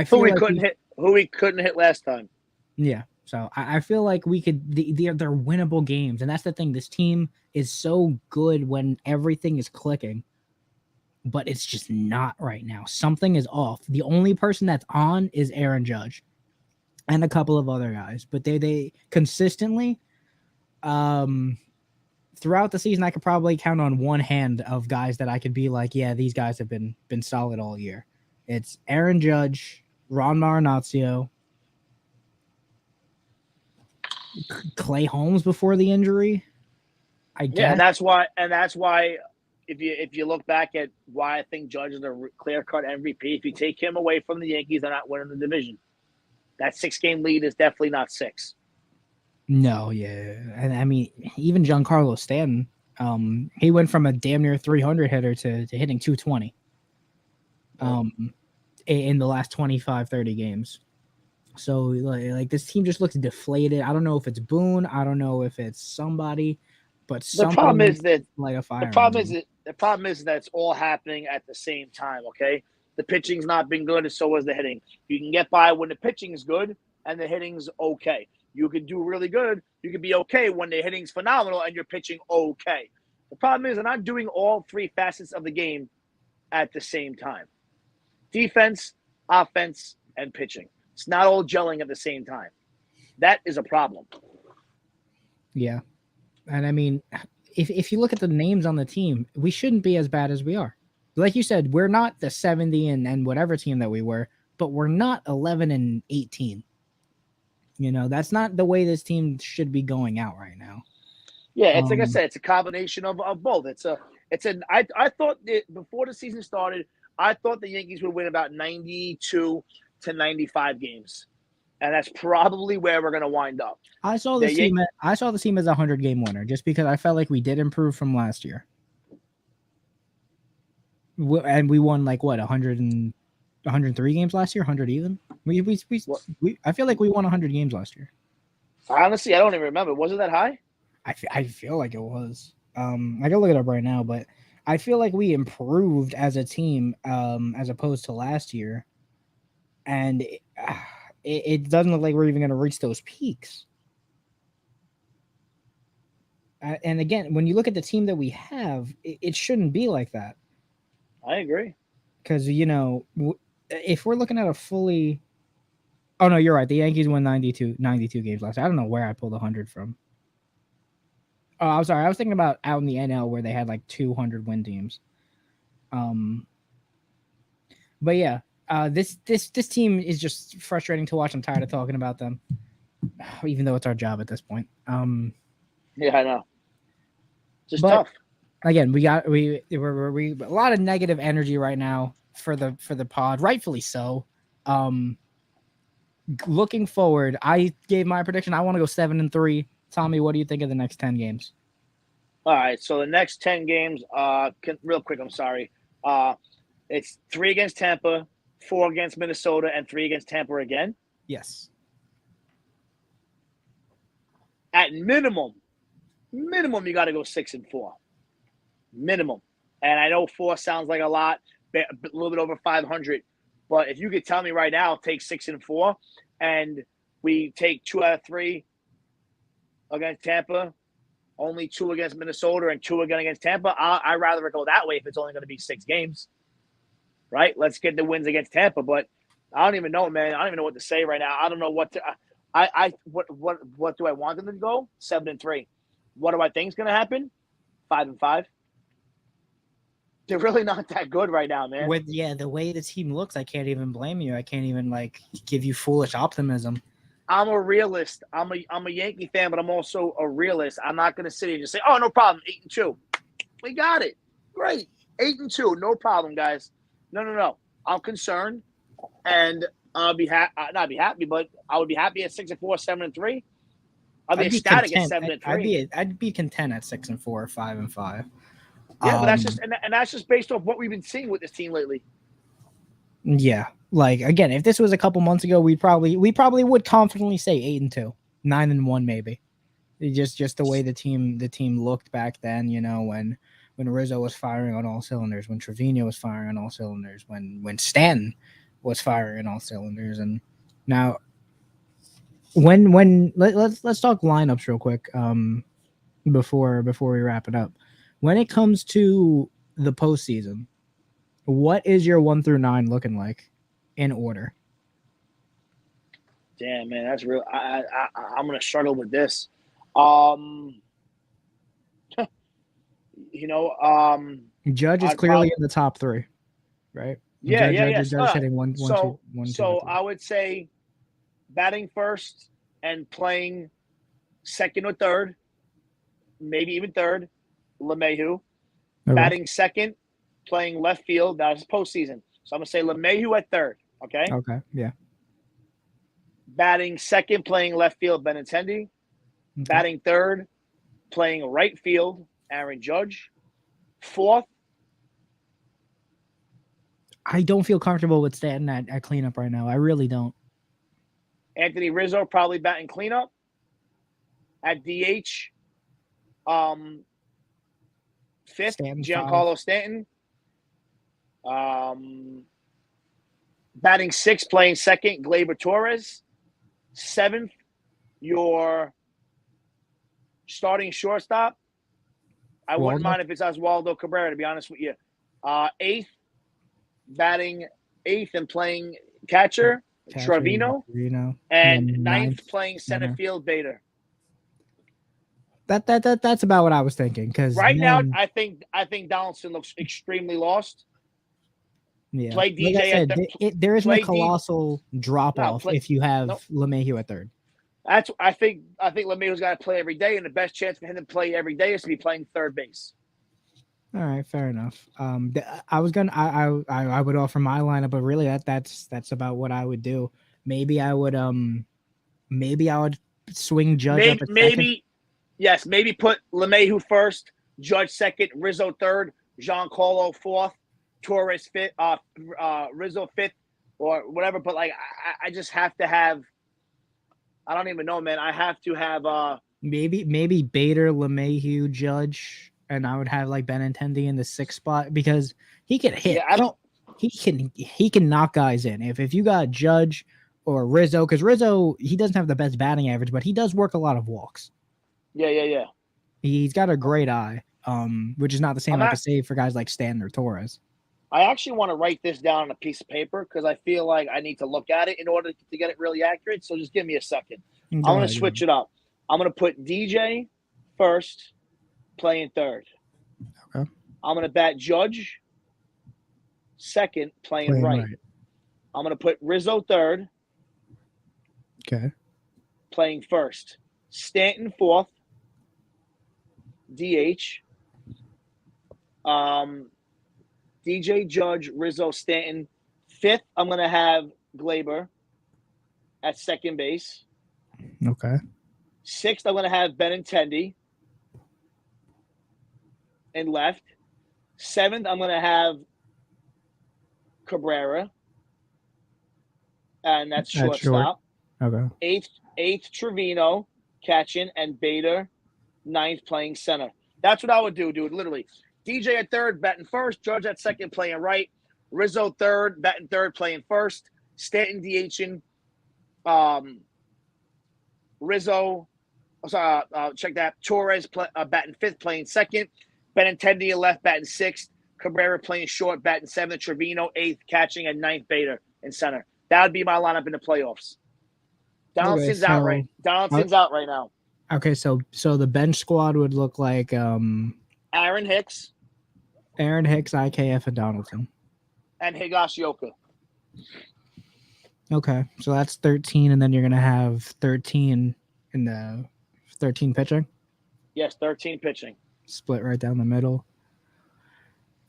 Who we couldn't hit last time. Yeah. So I feel like we could. They're winnable games, and that's the thing. This team is so good when everything is clicking, but it's just not right now. Something is off. The only person that's on is Aaron Judge, and a couple of other guys, but they consistently, throughout the season, I could probably count on one hand of guys that I could be like, yeah, these guys have been solid all year. It's Aaron Judge, Ron Marinaccio, Clay Holmes before the injury, I guess. Yeah, and that's why if you look back at why I think Judge is a clear-cut MVP, if you take him away from the Yankees, they're not winning the division. That 6-game lead is definitely not 6. No, yeah. And I mean, even Giancarlo Stanton, he went from a damn near 300 hitter to hitting 220 in the last 25, 30 games. So like this team just looks deflated. I don't know if it's Boone. I don't know if it's somebody, but the problem is that like a fire. The problem is that it's all happening at the same time. Okay, the pitching's not been good, and so is the hitting. You can get by when the pitching is good and the hitting's okay. You can do really good. You can be okay when the hitting's phenomenal and you're pitching okay. The problem is they're not doing all 3 facets of the game at the same time: defense, offense, and pitching. It's not all gelling at the same time. That is a problem. Yeah. And I mean, if you look at the names on the team, we shouldn't be as bad as we are. Like you said, we're not the 70 and whatever team that we were, but we're not 11-18. You know, that's not the way this team should be going out right now. Yeah, it's like I said, it's a combination of both. I thought before the season started, I thought the Yankees would win about 92 to 95 games, and that's probably where we're going to wind up. I saw the team as a 100-game winner just because I felt like we did improve from last year, and we won like what 103 games last year, 100 even. I feel like we won 100 games last year. Honestly, I don't even remember. Was it that high? I feel like it was. I can look it up right now, but I feel like we improved as a team as opposed to last year. And it doesn't look like we're even going to reach those peaks. And again, when you look at the team that we have, it shouldn't be like that. I agree. Because, you know, if we're looking at a fully... Oh, no, you're right. The Yankees won 92 games last year. I don't know where I pulled 100 from. Oh, I'm sorry. I was thinking about out in the NL where they had like 200 win teams. Um, but yeah, this team is just frustrating to watch. I'm tired of talking about them, even though it's our job at this point. Yeah, I know. Just But tough. again, we a lot of negative energy right now for the pod, rightfully so. Looking forward, I gave my prediction. I want to go 7-3. Tommy, what do you think of the next 10 games? All right, so the next 10 games, real quick, I'm sorry. It's 3 against Tampa, 4 against Minnesota, and 3 against Tampa again. Yes. At minimum, you got to go 6-4. Minimum. And I know 4 sounds like a lot, a little bit over 500. But if you could tell me right now, take 6-4, and we take 2 out of 3 against Tampa, only 2 against Minnesota, and 2 again against Tampa, I'd rather go that way if it's only going to be 6 games. Right? Let's get the wins against Tampa. But I don't even know, man. I don't even know what to say right now. I don't know what to. What do I want them to go? 7-3. What do I think is going to happen? 5-5. They're really not that good right now, man. The way the team looks, I can't even blame you. I can't even give you foolish optimism. I'm a realist. I'm a Yankee fan, but I'm also a realist. I'm not going to sit here and just say, "Oh, no problem, 8-2." We got it. Great, 8-2, no problem, guys. No. I'm concerned, and I'll be not be happy, but I would be happy at 6-4, 7-3. I'd be ecstatic at 7-3. I'd be content at 6-4, 5-5. Yeah, but that's just based off what we've been seeing with this team lately. Yeah, again, if this was a couple months ago, we probably would confidently say 8-2, 9-1 maybe. Just the way the team looked back then, when Rizzo was firing on all cylinders, when Trevino was firing on all cylinders, when Stanton was firing on all cylinders, and now let's talk lineups real quick before we wrap it up. When it comes to the postseason, what is your 1 through 9 looking like in order? Damn, man, that's real. I'm gonna struggle with this. Judge is clearly in the top 3, right? Yeah. Judge hitting one, So two. I would say batting first and playing second or third, maybe even third, LeMahieu. Okay. Batting second, playing left field. That's postseason. So I'm gonna say LeMahieu at third. Okay. Okay. Yeah. Batting second, playing left field, Benintendi. Okay. Batting third, playing right field, Aaron Judge. Fourth. I don't feel comfortable with Stanton at cleanup right now. I really don't. Anthony Rizzo probably batting cleanup. At DH, fifth, Giancarlo Stanton. Batting sixth, playing second, Gleyber Torres. Seventh, your starting shortstop. I wouldn't mind if it's Oswaldo Cabrera, to be honest with you. Eighth, batting eighth and playing catcher Trevino. And ninth, playing center field, Bader. That's about what I was thinking. Because now, I think Donaldson looks extremely lost. Yeah, play DJ. Like I said, there isn't a colossal drop off if you have LeMahieu at third. I think LeMahieu's got to play every day, and the best chance for him to play every day is to be playing third base. All right, fair enough. I was gonna I would offer my lineup, but really that's about what I would do. Maybe I would swing Judge up at second. Yes, maybe put LeMahieu first, Judge second, Rizzo third, Giancarlo fourth, Torres fifth, Rizzo fifth, or whatever. But I just have to have. I don't even know, man. I have to have maybe Bader, LeMahieu, Judge, and I would have Benintendi in the 6th spot because he can hit. Yeah, he can knock guys in. If you got Judge or Rizzo, because Rizzo, he doesn't have the best batting average, but he does work a lot of walks. Yeah. He's got a great eye, which is not the same I could say for guys like Stanton or Torres. I actually want to write this down on a piece of paper because I feel like I need to look at it in order to get it really accurate. So just give me a second. I'm going to switch it up. I'm going to put DJ first, playing third. Okay. I'm going to bat Judge second, playing right. I'm going to put Rizzo third. Okay. Playing first. Stanton fourth. DH. DJ, Judge, Rizzo, Stanton. Fifth, I'm going to have Glaber at second base. Okay. Sixth, I'm going to have Benintendi in left. Seventh, I'm going to have Cabrera, and that's shortstop. Okay. Eighth, Trevino catching, and Bader ninth playing center. That's what I would do, dude. Literally, DJ at third, batting first. Judge at second, playing right. Rizzo third, batting third, playing first. Stanton DHing. Rizzo. Check that. Torres batting fifth, playing second. Benintendi in left, batting sixth. Cabrera playing short, batting seventh. Trevino eighth, catching, and ninth Bader in center. That would be my lineup in the playoffs. Donaldson's out right. Donaldson's out right now. Okay, so the bench squad would look like Aaron Hicks, IKF, and Donaldson, and Higashioka. Okay, so that's 13, and then you're gonna have 13 in the 13 pitching. Yes, 13 pitching. Split right down the middle.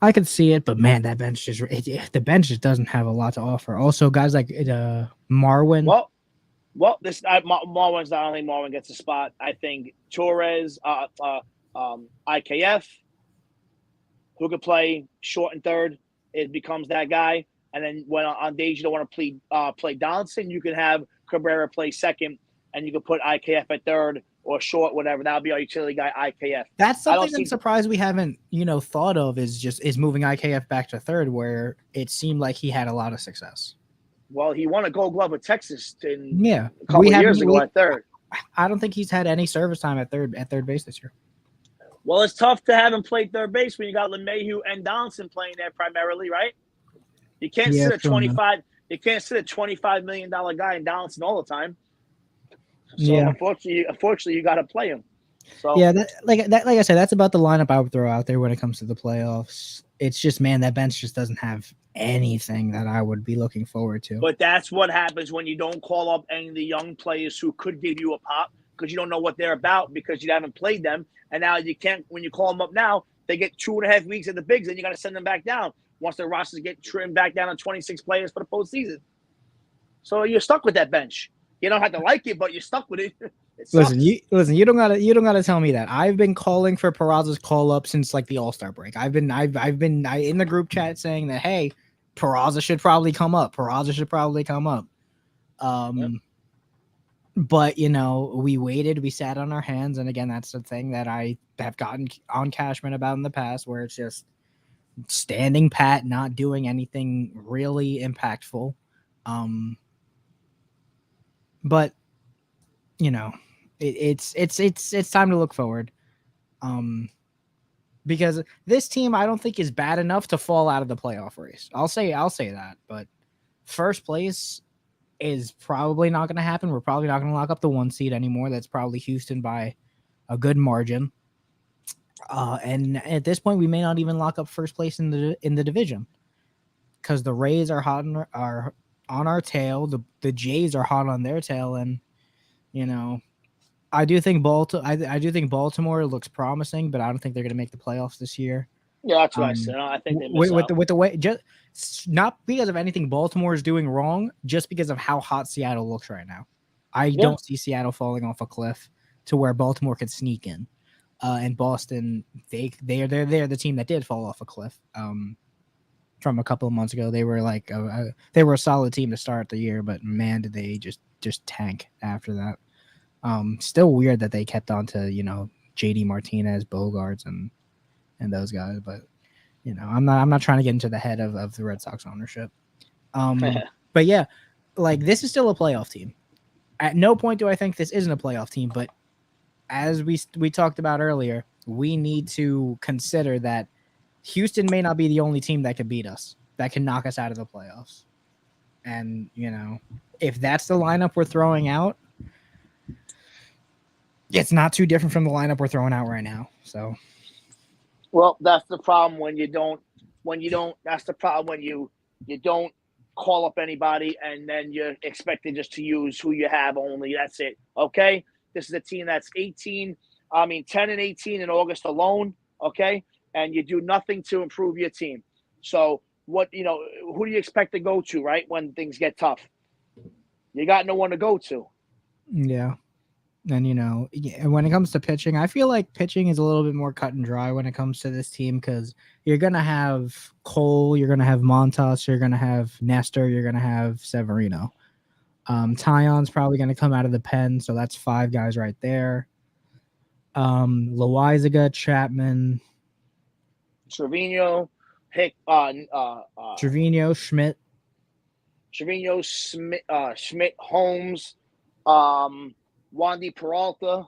I could see it, but man, that bench the bench just doesn't have a lot to offer. Also, guys like Marwin. Well, this Marwin's not only Marwin gets a spot. I think Torres, IKF, who could play short and third, it becomes that guy. And then when on days you don't want to play Donaldson, you can have Cabrera play second, and you can put IKF at third or short, whatever. That'll be our utility guy, IKF. That's something I'm surprised we haven't, thought of is moving IKF back to third, where it seemed like he had a lot of success. Well, he won a Gold Glove with Texas a couple years ago at third. I don't think he's had any service time at third base this year. Well, it's tough to have him play third base when you got LeMahieu and Donaldson playing there primarily, right? You can't sit a 25. You can't sit a $25 million guy in Donaldson all the time. So unfortunately, you got to play him. So like I said, that's about the lineup I would throw out there when it comes to the playoffs. It's just, man, that bench just doesn't have anything that I would be looking forward to. But that's what happens when you don't call up any of the young players who could give you a pop, because you don't know what they're about because you haven't played them. And now you can't, when you call them up now, they get 2.5 weeks at the bigs, and you got to send them back down once their rosters get trimmed back down to 26 players for the postseason. So you're stuck with that bench. You don't have to like it, but you're stuck with it. Listen, you don't gotta tell me that. I've been calling for Peraza's call up since like the All-Star break. I've been in the group chat saying that, hey, Peraza should probably come up. But we waited, we sat on our hands, and again, that's the thing that I have gotten on Cashman about in the past, where it's just standing pat, not doing anything really impactful. But it's time to look forward. Because this team I don't think is bad enough to fall out of the playoff race. I'll say that, but first place is probably not going to happen. We're probably not going to lock up the 1 seed anymore. That's probably Houston by a good margin. And at this point, we may not even lock up first place in the division, because the Rays are hot on our tail. The Jays are hot on their tail, and I do think Baltimore looks promising, but I don't think they're going to make the playoffs this year. Yeah, that's what I said. I think they miss out. With the way, just not because of anything Baltimore is doing wrong, just because of how hot Seattle looks right now. I don't see Seattle falling off a cliff to where Baltimore could sneak in. And Boston, they're the team that did fall off a cliff. From a couple of months ago, they were like they were a solid team to start the year, but man, did they just tank after that. Still weird that they kept on to JD Martinez, Bogarts, and those guys, but I'm not trying to get into the head of the Red Sox ownership. But yeah, like, this is still a playoff team. At no point do I think this isn't a playoff team, but as we talked about earlier, we need to consider that Houston may not be the only team that can beat us, that can knock us out of the playoffs. And, if that's the lineup we're throwing out, it's not too different from the lineup we're throwing out right now. So Well, that's the problem when you don't. That's the problem when you don't call up anybody and then you're expected just to use who you have only. That's it. Okay. This is a team that's 10 and 18 in August alone. Okay, and you do nothing to improve your team. So who do you expect to go to, right, when things get tough? You got no one to go to. Yeah. And when it comes to pitching, I feel like pitching is a little bit more cut and dry when it comes to this team because you're gonna have Cole, you're gonna have Montas, you're gonna have Nestor, you're gonna have Severino. Tyon's probably gonna come out of the pen, so that's 5 guys right there. Loizaga, Chapman, Trevino, Trevino, Schmidt. Schmidt, Holmes, Wandy Peralta.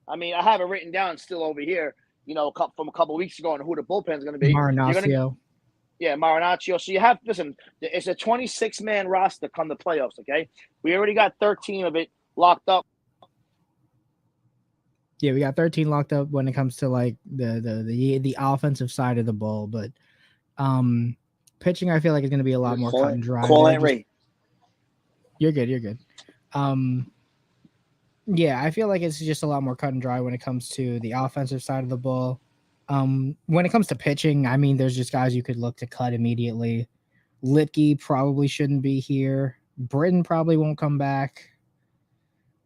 I mean, I have it written down still over here, from a couple of weeks ago on who the bullpen's going to be. Marinaccio. Marinaccio. So it's a 26-man roster come the playoffs, okay? We already got 13 of it locked up. Yeah, we got 13 locked up when it comes to like the offensive side of the ball, but pitching I feel like is going to be a lot more cut and dry. You're good. Yeah, I feel like it's just a lot more cut and dry when it comes to the offensive side of the ball. When it comes to pitching, I mean, there's just guys you could look to cut immediately. Litke probably shouldn't be here. Britton probably won't come back.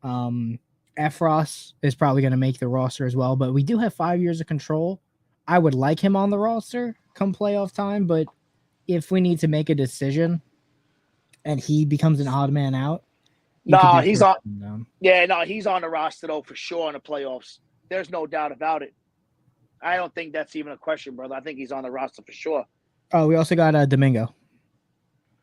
Efros is probably going to make the roster as well, but we do have 5 years of control. I would like him on the roster come playoff time, but if we need to make a decision and he becomes an odd man out, he's on. Yeah, no, he's on the roster though for sure in the playoffs. There's no doubt about it. I don't think that's even a question, brother. I think he's on the roster for sure. Oh, we also got Domingo.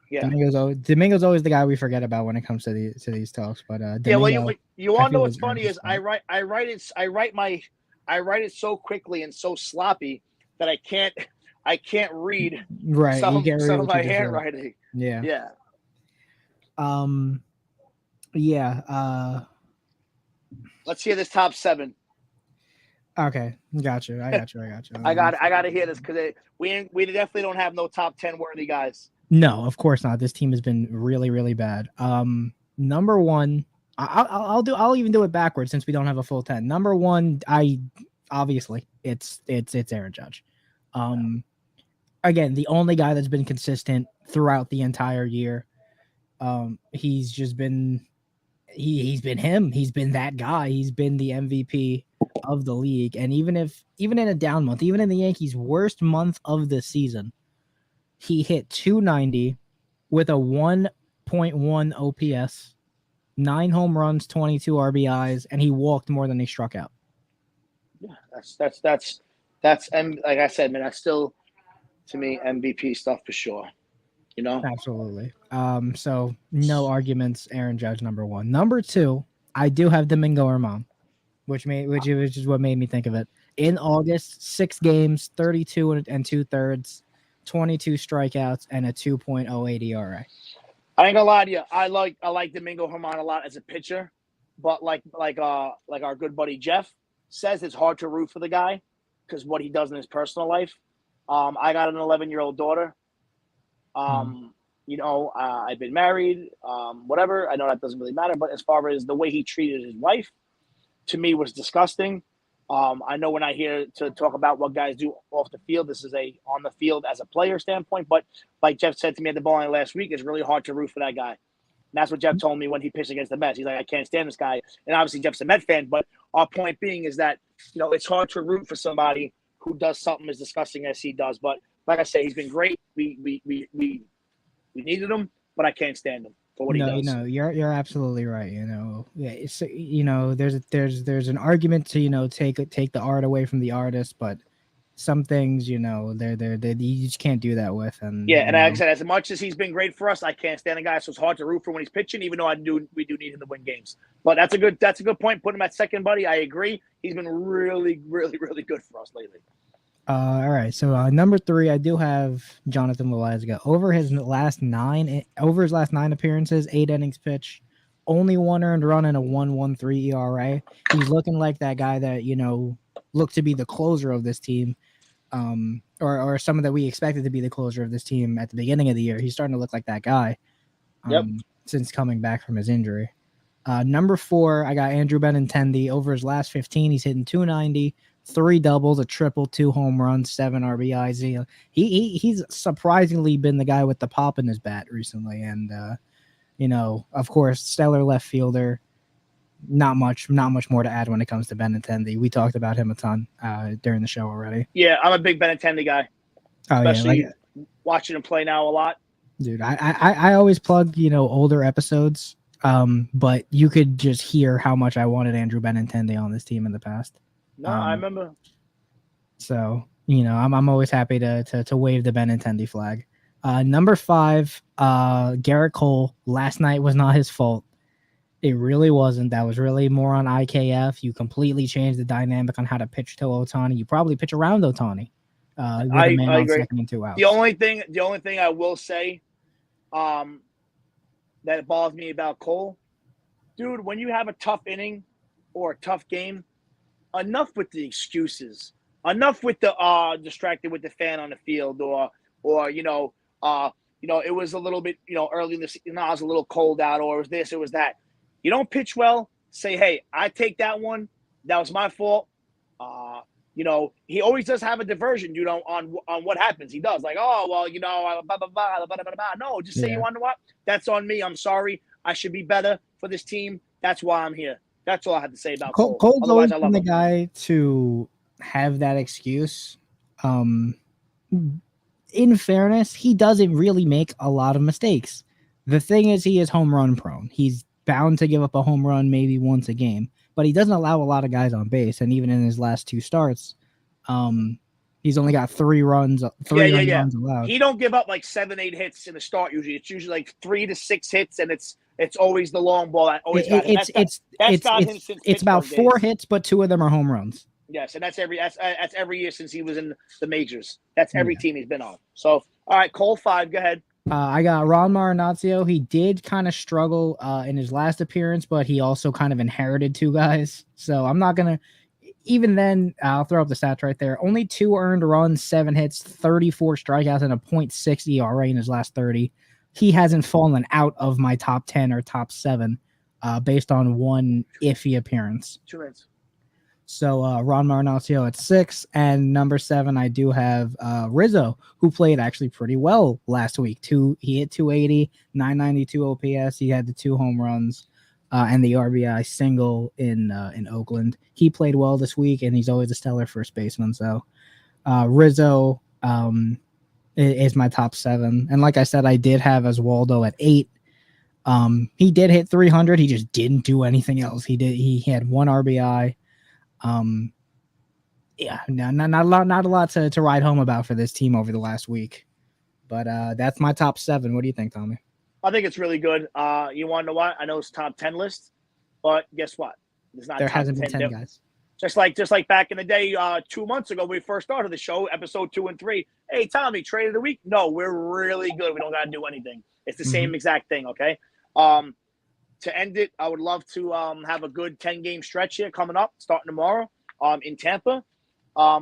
Yeah, Domingo's always the guy we forget about when it comes to these talks. But Domingo, yeah, well, you want to know what's funny is I write it so quickly and so sloppy that I can't read some of my handwriting. Yeah. Yeah. Yeah. Let's hear this top 7. Okay, got you. I got you. I got to hear this because we definitely don't have no top 10 worthy guys. No, of course not. This team has been really, really bad. Number 1, I'll even do it backwards since we don't have a full 10. Number 1, obviously it's Aaron Judge. Again, the only guy that's been consistent throughout the entire year. He's just been he's been him. He's been that guy. He's been the MVP of the league. And even in a down month, even in the Yankees' worst month of the season, he hit 290 with a 1.1 OPS, 9 home runs, 22 RBIs, and he walked more than he struck out. Yeah, that's and like I said, man, that's still to me MVP stuff for sure. Absolutely. So no arguments. Aaron Judge number 1. Number 2, I do have Domingo Germán, which is what made me think of it. In August, 6 games, 32 and 2/3, 22 strikeouts, and a 2.08 ERA. I ain't gonna lie to you. I like Domingo Germán a lot as a pitcher, but like our good buddy Jeff says, it's hard to root for the guy because what he does in his personal life. I got an 11-year-old daughter. I've been married, whatever. I know that doesn't really matter, but as far as the way he treated his wife, to me was disgusting. I know when I hear to talk about what guys do off the field, this is on the field as a player standpoint, but like Jeff said to me at the bowling last week, it's really hard to root for that guy. And that's what Jeff told me when he pitched against the Mets. He's like, I can't stand this guy. And obviously Jeff's a Met fan, but our point being is that, it's hard to root for somebody who does something as disgusting as he does. But like I said, he's been great. We needed him, but I can't stand him for what he does. No, you're absolutely right. Yeah, it's there's an argument to take the art away from the artist, but some things you just can't do that with. And yeah, and like I said, as much as he's been great for us, I can't stand the guy, so it's hard to root for when he's pitching. Even though we do need him to win games. But that's a good point. Put him at second, buddy. I agree. He's been really, really, really good for us lately. All right, so number 3, I do have Jonathan Loizaga. Over his last 9 appearances, 8 innings pitched, only 1 earned run and a 1.13 ERA. He's looking like that guy that looked to be the closer of this team. or someone that we expected to be the closer of this team at the beginning of the year. He's starting to look like that guy. Yep. Since coming back from his injury. Number 4, I got Andrew Benintendi. Over his last 15, he's hitting 290, 3 doubles, a triple, 2 home runs, 7 RBIs. He's surprisingly been the guy with the pop in his bat recently. And, of course, stellar left fielder. Not much more to add when it comes to Benintendi. We talked about him a ton during the show already. Yeah, I'm a big Benintendi guy. Especially watching him play now a lot. Dude, I always plug, older episodes, but you could just hear how much I wanted Andrew Benintendi on this team in the past. No, I remember. So, I'm always happy to wave the Benintendi flag. Number 5, Garrett Cole. Last night was not his fault. It really wasn't. That was really more on IKF. You completely changed the dynamic on how to pitch to Ohtani. You probably pitch around Ohtani. I agree. Second and 2 outs. The only thing I will say that bothers me about Cole, dude, when you have a tough inning or a tough game, enough with the excuses. Enough with the distracted with the fan on the field or it was a little bit, early in the season, I was a little cold out, or it was this, it was that. You don't pitch well, say, hey, I take that one. That was my fault. He always does have a diversion, on what happens. He does, like, oh, well, blah, blah, blah, blah, blah, blah. No, just say, you want to what? That's on me. I'm sorry. I should be better for this team. That's why I'm here. That's all I have to say about Cole. Cole's always been the guy to have that excuse. In fairness, he doesn't really make a lot of mistakes. The thing is, he is home run prone. He's bound to give up a home run maybe once a game, but he doesn't allow a lot of guys on base. And even in his last 2 starts, he's only got 3 runs. Runs allowed. He don't give up like 7-8 hits in the start. It's usually like 3 to 6 hits, and it's always the long ball that always got him. It's about 4 hits, but 2 of them are home runs. Yes, and that's every year since he was in the majors. That's every team he's been on. So, all right, Cole 5, go ahead. I got Ron Marinaccio. He did kind of struggle in his last appearance, but he also kind of inherited 2 guys. So I'm not going to – even then, I'll throw up the stats right there. Only 2 earned runs, 7 hits, 34 strikeouts, and a .6 ERA in his last 30. He hasn't fallen out of my top 10 or top 7 based on 1 iffy appearance. 2 minutes. So Ron Marinaccio at 6, and number 7, I do have Rizzo, who played actually pretty well last week. He hit 280, 992 OPS. He had the 2 home runs and the RBI single in Oakland. He played well this week, and he's always a stellar first baseman. So Rizzo is my top 7, and like I said, I did have Oswaldo at 8. He did hit 300. He just didn't do anything else. He had 1 RBI. Not a lot to ride home about for this team over the last week, but that's my top 7. What do you think, Tommy? I think it's really good. You want to know what? I know it's top 10 list, but guess what? There hasn't been 10 guys. Just like back in the day, 2 months ago, when we first started the show, episode 2 and 3. Hey, Tommy, trade of the week? No, we're really good. We don't got to do anything. It's the same exact thing. Okay. To end it, I would love to have a good 10-game stretch here coming up, starting tomorrow in Tampa. I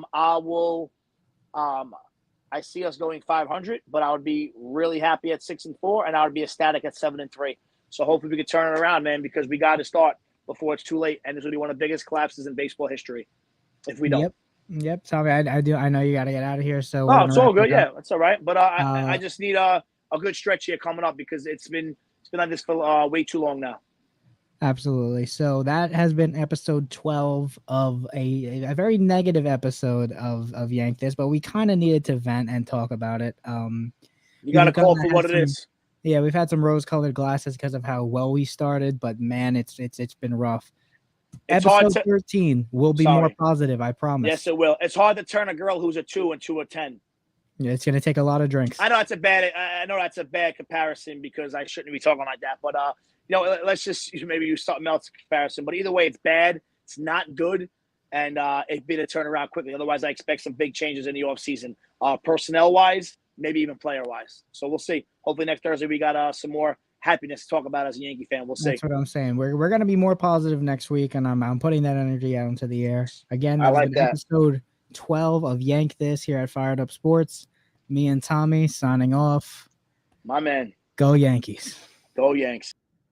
see us going 500, but I would be really happy at 6-4, and I would be ecstatic at 7-3. So hopefully we can turn it around, man, because we got to start before it's too late, and this will be one of the biggest collapses in baseball history if we don't. Yep. Tommy, I do. I know you got to get out of here. So it's all good. Yeah, that's all right. But I just need a good stretch here coming up because it's been like this for way too long now. Absolutely. So that has been episode 12 of a very negative episode of Yank This, but we kind of needed to vent and talk about it. You got to call for what it is. Yeah, we've had some rose-colored glasses because of how well we started, but man, it's been rough. Episode 13 will be more positive, I promise. Yes, it will. It's hard to turn a girl who's a 2 into a 10. Yeah, it's going to take a lot of drinks. I know that's a bad comparison because I shouldn't be talking like that. But let's just maybe use something else comparison. But either way, it's bad. It's not good, and it'd be to turn around quickly. Otherwise, I expect some big changes in the offseason, personnel wise, maybe even player wise. So we'll see. Hopefully next Thursday we got some more happiness to talk about as a Yankee fan. We'll see. That's what I'm saying. We're going to be more positive next week, and I'm putting that energy out into the air again. I like that. Episode 12 of Yank This here at Fired Up Sports. Me and Tommy signing off. My man. Go Yankees. Go Yanks.